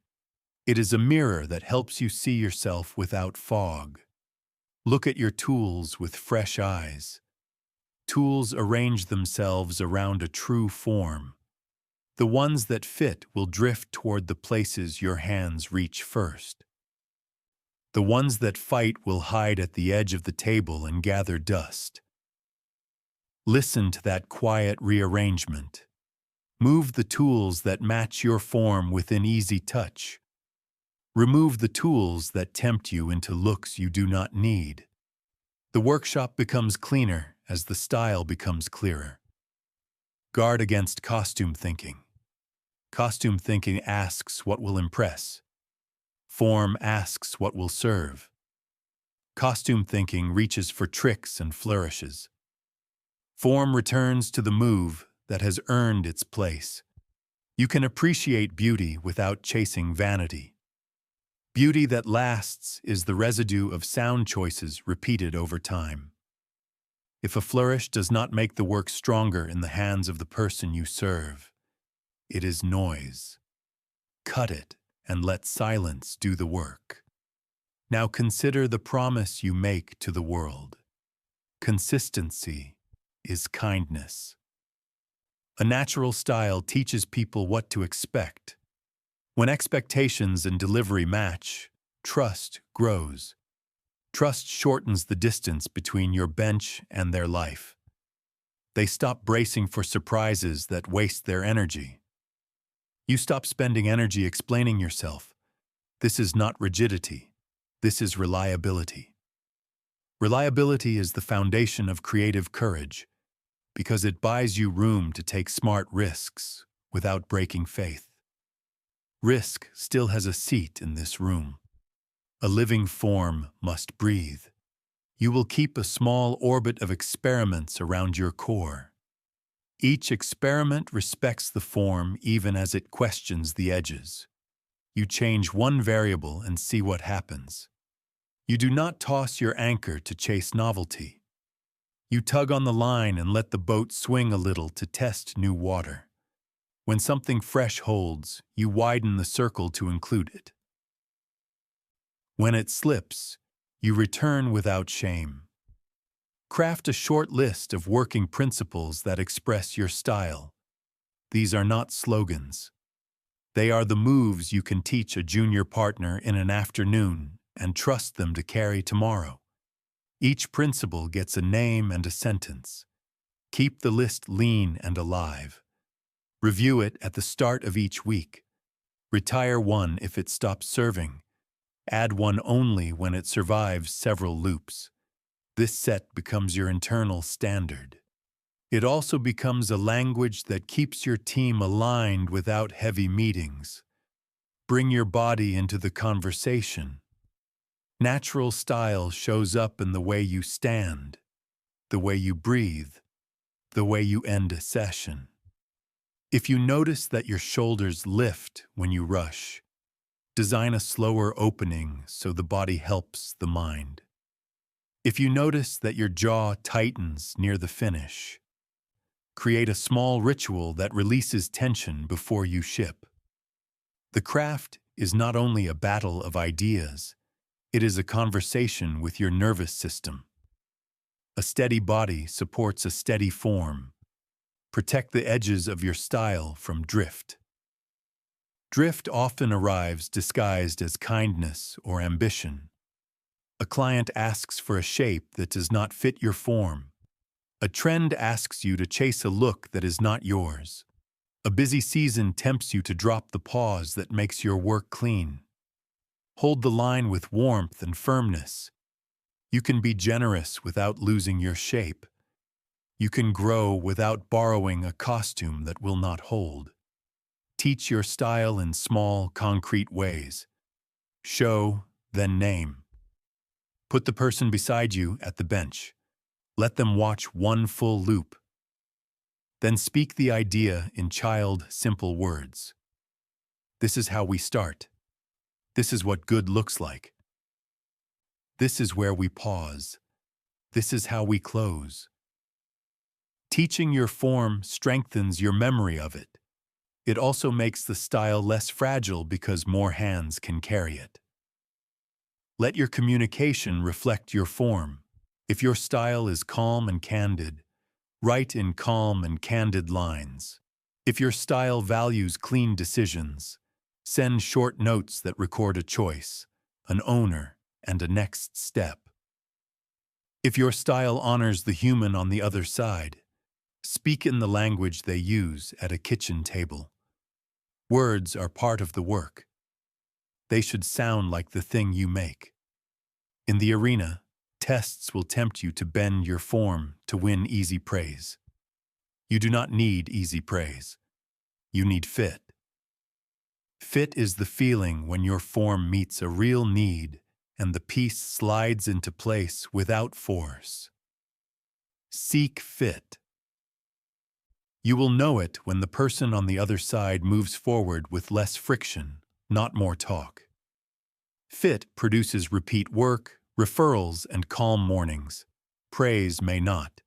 [SPEAKER 1] It is a mirror that helps you see yourself without fog. Look at your tools with fresh eyes. Tools arrange themselves around a true form. The ones that fit will drift toward the places your hands reach first. The ones that fight will hide at the edge of the table and gather dust. Listen to that quiet rearrangement. Move the tools that match your form within easy touch. Remove the tools that tempt you into looks you do not need. The workshop becomes cleaner as the style becomes clearer. Guard against costume thinking. Costume thinking asks what will impress. Form asks what will serve. Costume thinking reaches for tricks and flourishes. Form returns to the move that has earned its place. You can appreciate beauty without chasing vanity. Beauty that lasts is the residue of sound choices repeated over time. If a flourish does not make the work stronger in the hands of the person you serve, it is noise. Cut it and let silence do the work. Now consider the promise you make to the world. Consistency is kindness. A natural style teaches people what to expect. When expectations and delivery match, trust grows. Trust shortens the distance between your bench and their life. They stop bracing for surprises that waste their energy. You stop spending energy explaining yourself. This is not rigidity. This is reliability. Reliability is the foundation of creative courage because it buys you room to take smart risks without breaking faith. Risk still has a seat in this room. A living form must breathe. You will keep a small orbit of experiments around your core. Each experiment respects the form even as it questions the edges. You change one variable and see what happens. You do not toss your anchor to chase novelty. You tug on the line and let the boat swing a little to test new water. When something fresh holds, you widen the circle to include it. When it slips, you return without shame. Craft a short list of working principles that express your style. These are not slogans. They are the moves you can teach a junior partner in an afternoon and trust them to carry tomorrow. Each principle gets a name and a sentence. Keep the list lean and alive. Review it at the start of each week. Retire one if it stops serving. Add one only when it survives several loops. This set becomes your internal standard. It also becomes a language that keeps your team aligned without heavy meetings. Bring your body into the conversation. Natural style shows up in the way you stand, the way you breathe, the way you end a session. If you notice that your shoulders lift when you rush, design a slower opening so the body helps the mind. If you notice that your jaw tightens near the finish, create a small ritual that releases tension before you ship. The craft is not only a battle of ideas, it is a conversation with your nervous system. A steady body supports a steady form. Protect the edges of your style from drift. Drift often arrives disguised as kindness or ambition. A client asks for a shape that does not fit your form. A trend asks you to chase a look that is not yours. A busy season tempts you to drop the pause that makes your work clean. Hold the line with warmth and firmness. You can be generous without losing your shape. You can grow without borrowing a costume that will not hold. Teach your style in small, concrete ways. Show, then name. Put the person beside you at the bench. Let them watch one full loop. Then speak the idea in simple words. This is how we start. This is what good looks like. This is where we pause. This is how we close. Teaching your form strengthens your memory of it. It also makes the style less fragile because more hands can carry it. Let your communication reflect your form. If your style is calm and candid, write in calm and candid lines. If your style values clean decisions, send short notes that record a choice, an owner, and a next step. If your style honors the human on the other side, speak in the language they use at a kitchen table. Words are part of the work. They should sound like the thing you make. In the arena, tests will tempt you to bend your form to win easy praise. You do not need easy praise. You need fit. Fit is the feeling when your form meets a real need and the piece slides into place without force. Seek fit. You will know it when the person on the other side moves forward with less friction, not more talk. Fit produces repeat work, referrals, and calm mornings. Praise may not.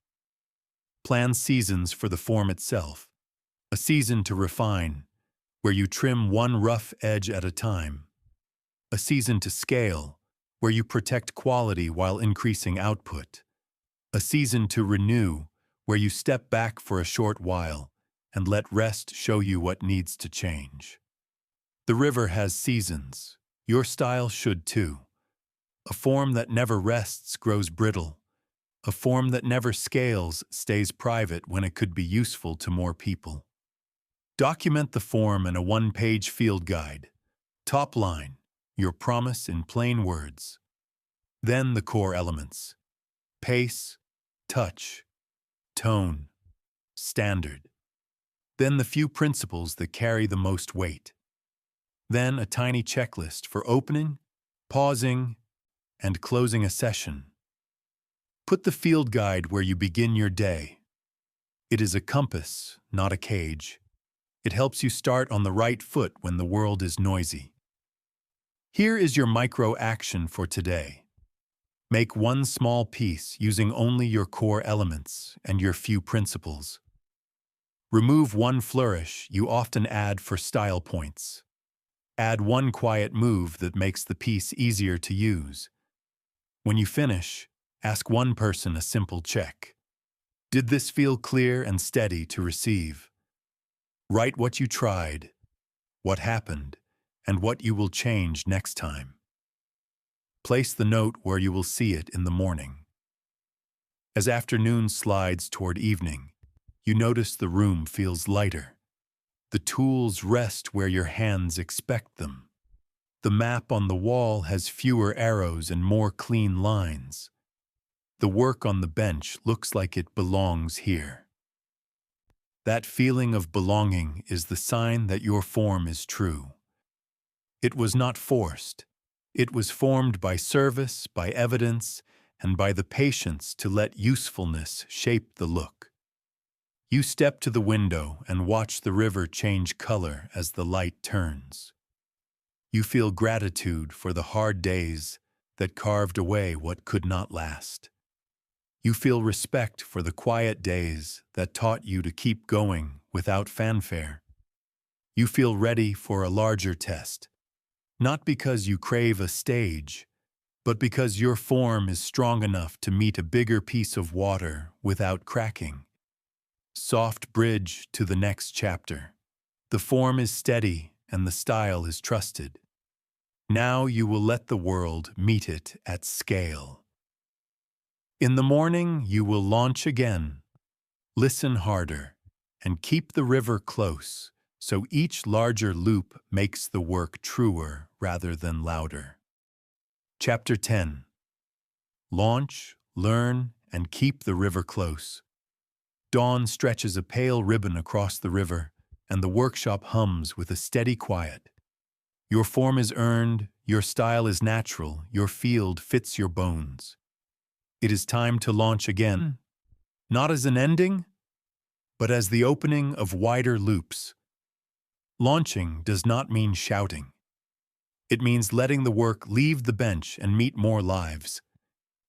[SPEAKER 1] Plan seasons for the form itself. A season to refine, where you trim one rough edge at a time. A season to scale, where you protect quality while increasing output. A season to renew, where you step back for a short while and let rest show you what needs to change. The river has seasons. Your style should too. A form that never rests grows brittle. A form that never scales stays private when it could be useful to more people. Document the form in a one-page field guide. Top line, your promise in plain words. Then the core elements: pace, touch, tone, standard. Then the few principles that carry the most weight. Then a tiny checklist for opening, pausing, and closing a session. Put the field guide where you begin your day. It is a compass, not a cage. It helps you start on the right foot when the world is noisy. Here is your micro action for today. Make one small piece using only your core elements and your few principles. Remove one flourish you often add for style points. Add one quiet move that makes the piece easier to use. When you finish, ask one person a simple check. Did this feel clear and steady to receive? Write what you tried, what happened, and what you will change next time. Place the note where you will see it in the morning. As afternoon slides toward evening, you notice the room feels lighter. The tools rest where your hands expect them. The map on the wall has fewer arrows and more clean lines. The work on the bench looks like it belongs here. That feeling of belonging is the sign that your form is true. It was not forced. It was formed by service, by evidence, and by the patience to let usefulness shape the look. You step to the window and watch the river change color as the light turns. You feel gratitude for the hard days that carved away what could not last. You feel respect for the quiet days that taught you to keep going without fanfare. You feel ready for a larger test, not because you crave a stage, but because your form is strong enough to meet a bigger piece of water without cracking. Soft bridge to the next chapter. The form is steady and the style is trusted. Now you will let the world meet it at scale. In the morning, you will launch again. Listen harder and keep the river close so each larger loop makes the work truer rather than louder. Chapter 10. Launch, learn, and keep the river close. Dawn stretches a pale ribbon across the river, and the workshop hums with a steady quiet. Your form is earned, your style is natural, your field fits your bones. It is time to launch again, not as an ending, but as the opening of wider loops. Launching does not mean shouting. It means letting the work leave the bench and meet more lives,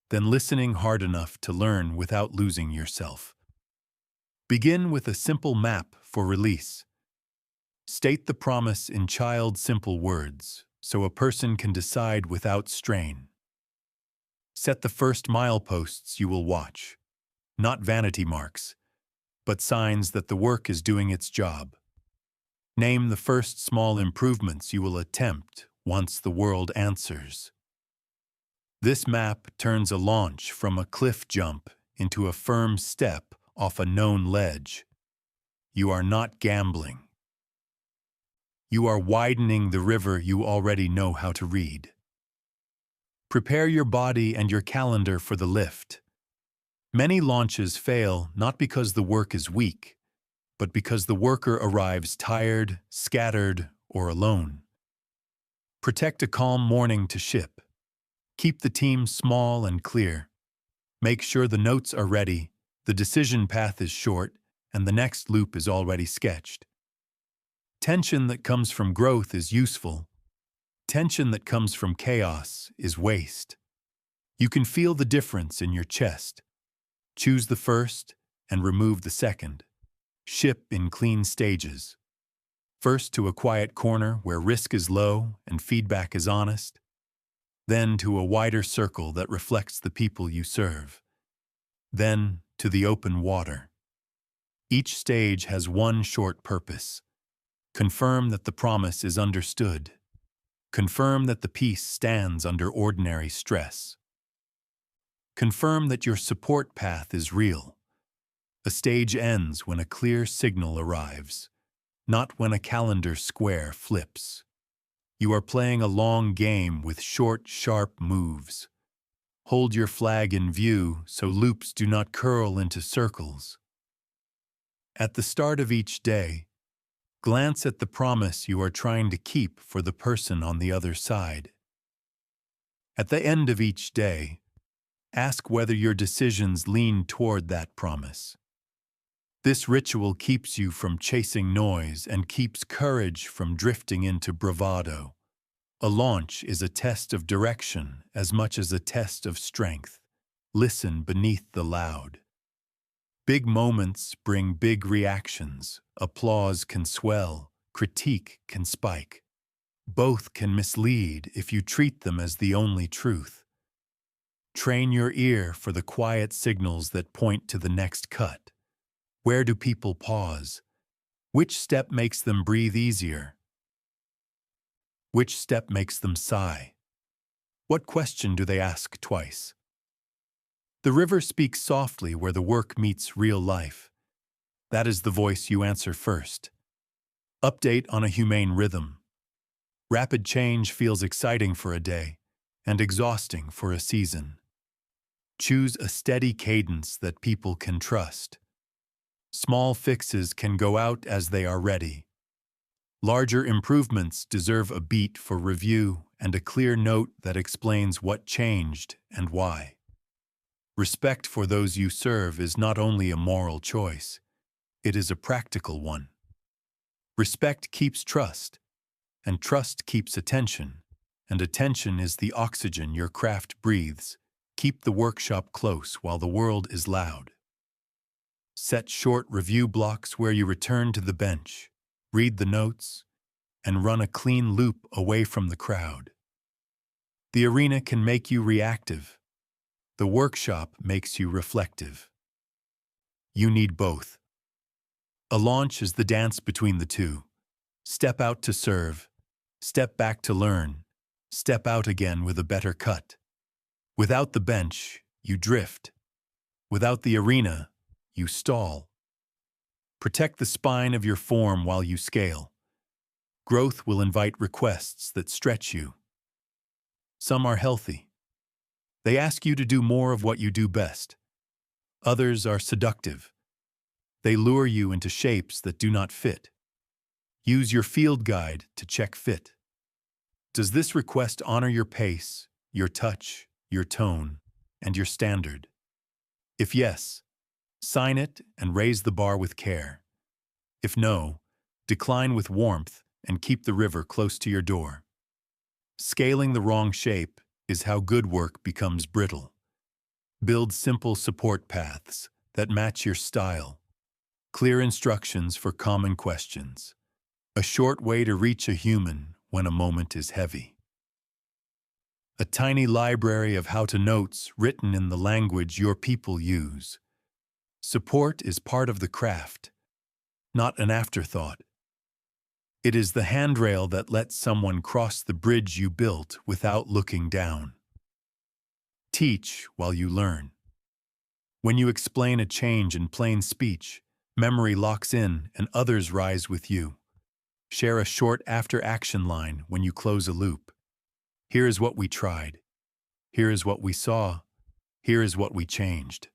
[SPEAKER 1] then listening hard enough to learn without losing yourself. Begin with a simple map for release. State the promise in simple words, so a person can decide without strain. Set the first mileposts you will watch, not vanity marks, but signs that the work is doing its job. Name the first small improvements you will attempt once the world answers. This map turns a launch from a cliff jump into a firm step off a known ledge. You are not gambling. You are widening the river you already know how to read. Prepare your body and your calendar for the lift. Many launches fail not because the work is weak, but because the worker arrives tired, scattered, or alone. Protect a calm morning to ship. Keep the team small and clear. Make sure the notes are ready, the decision path is short, and the next loop is already sketched. Tension that comes from growth is useful. Tension that comes from chaos is waste. You can feel the difference in your chest. Choose the first and remove the second. Ship in clean stages. First to a quiet corner where risk is low and feedback is honest. Then to a wider circle that reflects the people you serve. Then to the open water. Each stage has one short purpose. Confirm that the promise is understood. Confirm that the peace stands under ordinary stress. Confirm that your support path is real. A stage ends when a clear signal arrives, not when a calendar square flips. You are playing a long game with short, sharp moves. Hold your flag in view so loops do not curl into circles. At the start of each day, glance at the promise you are trying to keep for the person on the other side. At the end of each day, ask whether your decisions lean toward that promise. This ritual keeps you from chasing noise and keeps courage from drifting into bravado. A launch is a test of direction as much as a test of strength. Listen beneath the loud. Big moments bring big reactions. Applause can swell, critique can spike. Both can mislead if you treat them as the only truth. Train your ear for the quiet signals that point to the next cut. Where do people pause? Which step makes them breathe easier? Which step makes them sigh? What question do they ask twice? The river speaks softly where the work meets real life. That is the voice you answer first. Update on a humane rhythm. Rapid change feels exciting for a day and exhausting for a season. Choose a steady cadence that people can trust. Small fixes can go out as they are ready. Larger improvements deserve a beat for review and a clear note that explains what changed and why. Respect for those you serve is not only a moral choice, it is a practical one. Respect keeps trust, and trust keeps attention, and attention is the oxygen your craft breathes. Keep the workshop close while the world is loud. Set short review blocks where you return to the bench, read the notes, and run a clean loop away from the crowd. The arena can make you reactive. The workshop makes you reflective. You need both. A launch is the dance between the two. Step out to serve, step back to learn, step out again with a better cut. Without the bench, you drift. Without the arena, you stall. Protect the spine of your form while you scale. Growth will invite requests that stretch you. Some are healthy. They ask you to do more of what you do best. Others are seductive. They lure you into shapes that do not fit. Use your field guide to check fit. Does this request honor your pace, your touch, your tone, and your standard? If yes, sign it and raise the bar with care. If no, decline with warmth and keep the river close to your door. Scaling the wrong shape is how good work becomes brittle. Build simple support paths that match your style. Clear instructions for common questions. A short way to reach a human when a moment is heavy. A tiny library of how-to notes written in the language your people use. Support is part of the craft, not an afterthought. It is the handrail that lets someone cross the bridge you built without looking down. Teach while you learn. When you explain a change in plain speech, memory locks in and others rise with you. Share a short after-action line when you close a loop. Here is what we tried. Here is what we saw. Here is what we changed.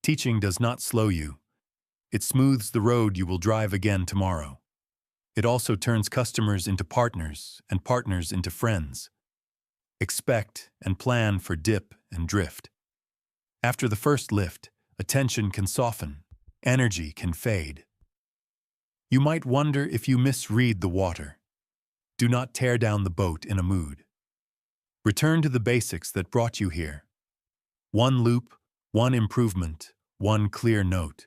[SPEAKER 1] Teaching does not slow you. It smooths the road you will drive again tomorrow. It also turns customers into partners and partners into friends. Expect and plan for dip and drift. After the first lift, attention can soften, energy can fade. You might wonder if you misread the water. Do not tear down the boat in a mood. Return to the basics that brought you here. One loop, one improvement, one clear note.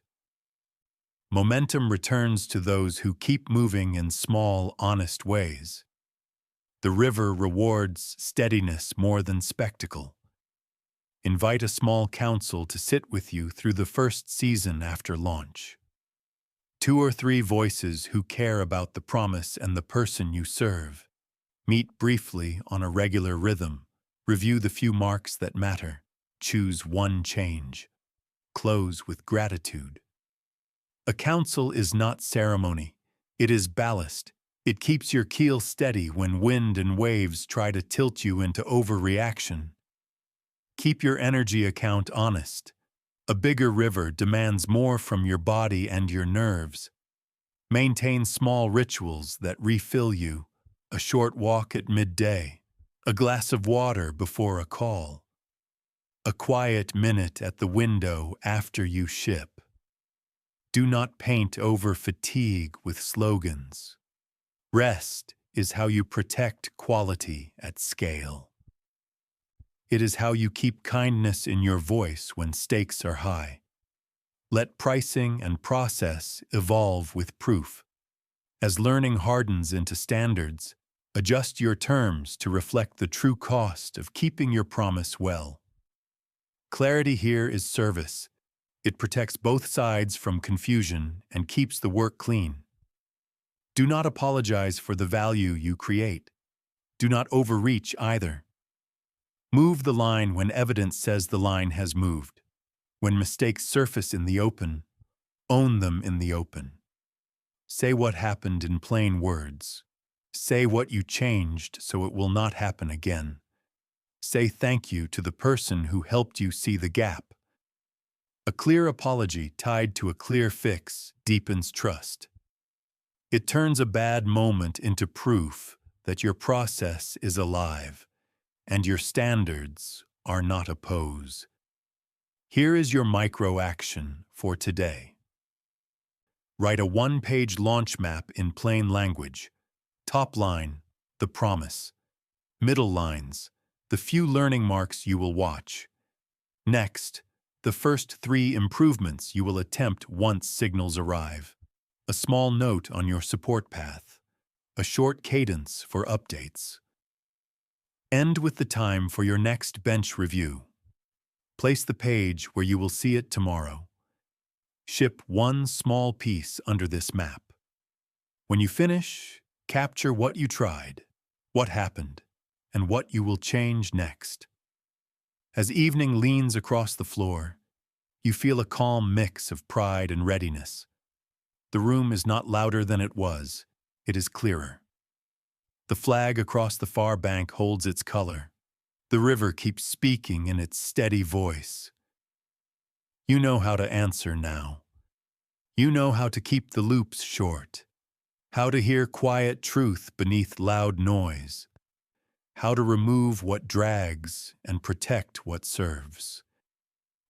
[SPEAKER 1] Momentum returns to those who keep moving in small, honest ways. The river rewards steadiness more than spectacle. Invite a small council to sit with you through the first season after launch. 2 or 3 voices who care about the promise and the person you serve. Meet briefly on a regular rhythm. Review the few marks that matter. Choose one change. Close with gratitude. A council is not ceremony. It is ballast. It keeps your keel steady when wind and waves try to tilt you into overreaction. Keep your energy account honest. A bigger river demands more from your body and your nerves. Maintain small rituals that refill you. A short walk at midday. A glass of water before a call. A quiet minute at the window after you ship. Do not paint over fatigue with slogans. Rest is how you protect quality at scale. It is how you keep kindness in your voice when stakes are high. Let pricing and process evolve with proof. As learning hardens into standards, adjust your terms to reflect the true cost of keeping your promise well. Clarity here is service. It protects both sides from confusion and keeps the work clean. Do not apologize for the value you create. Do not overreach either. Move the line when evidence says the line has moved. When mistakes surface in the open, own them in the open. Say what happened in plain words. Say what you changed so it will not happen again. Say thank you to the person who helped you see the gap. A clear apology tied to a clear fix deepens trust. It turns a bad moment into proof that your process is alive and your standards are not a pose. Here is your micro action for today. Write a 1-page launch map in plain language. Top line, the promise. Middle lines, the few learning marks you will watch. Next, the first 3 improvements you will attempt once signals arrive. A small note on your support path. A short cadence for updates. End with the time for your next bench review. Place the page where you will see it tomorrow. Ship one small piece under this map. When you finish, capture what you tried, what happened, and what you will change next. As evening leans across the floor, you feel a calm mix of pride and readiness. The room is not louder than it was, it is clearer. The flag across the far bank holds its color. The river keeps speaking in its steady voice. You know how to answer now. You know how to keep the loops short, how to hear quiet truth beneath loud noise, how to remove what drags and protect what serves.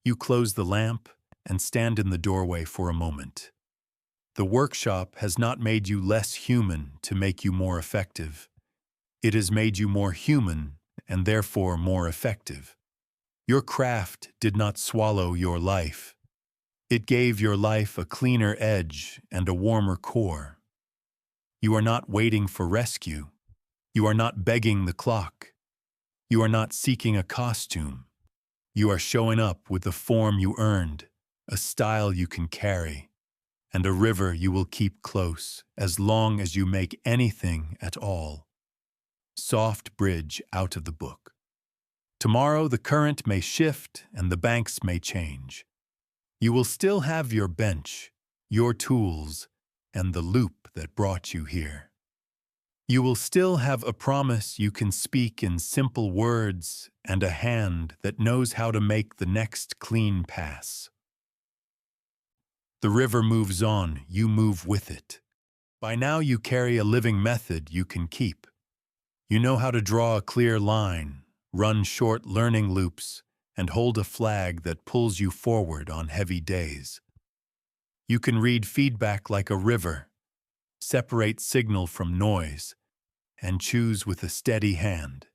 [SPEAKER 1] You close the lamp and stand in the doorway for a moment. The workshop has not made you less human to make you more effective. It has made you more human and therefore more effective. Your craft did not swallow your life. It gave your life a cleaner edge and a warmer core. You are not waiting for rescue. You are not begging the clock. You are not seeking a costume. You are showing up with the form you earned, a style you can carry, and a river you will keep close as long as you make anything at all. Soft bridge out of the book. Tomorrow the current may shift and the banks may change. You will still have your bench, your tools, and the loop that brought you here. You will still have a promise you can speak in simple words and a hand that knows how to make the next clean pass. The river moves on, you move with it. By now you carry a living method you can keep. You know how to draw a clear line, run short learning loops, and hold a flag that pulls you forward on heavy days. You can read feedback like a river, separate signal from noise, and choose with a steady hand.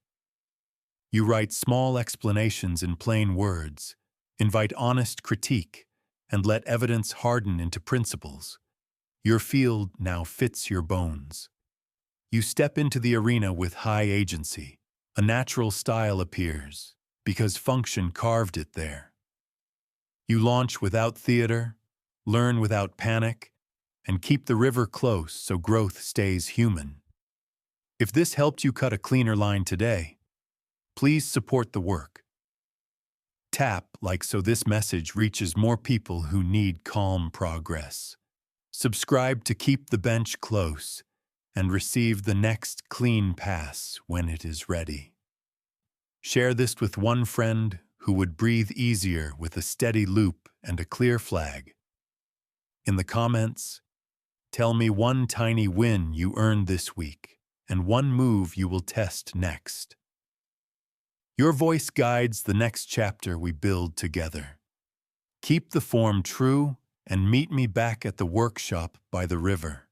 [SPEAKER 1] You write small explanations in plain words, invite honest critique, and let evidence harden into principles. Your field now fits your bones. You step into the arena with high agency. A natural style appears, because function carved it there. You launch without theater, learn without panic, and keep the river close so growth stays human. If this helped you cut a cleaner line today, please support the work. Tap like so this message reaches more people who need calm progress. Subscribe to keep the bench close and receive the next clean pass when it is ready. Share this with one friend who would breathe easier with a steady loop and a clear flag. In the comments, tell me one tiny win you earned this week and one move you will test next. Your voice guides the next chapter we build together. Keep the form true and meet me back at the workshop by the river.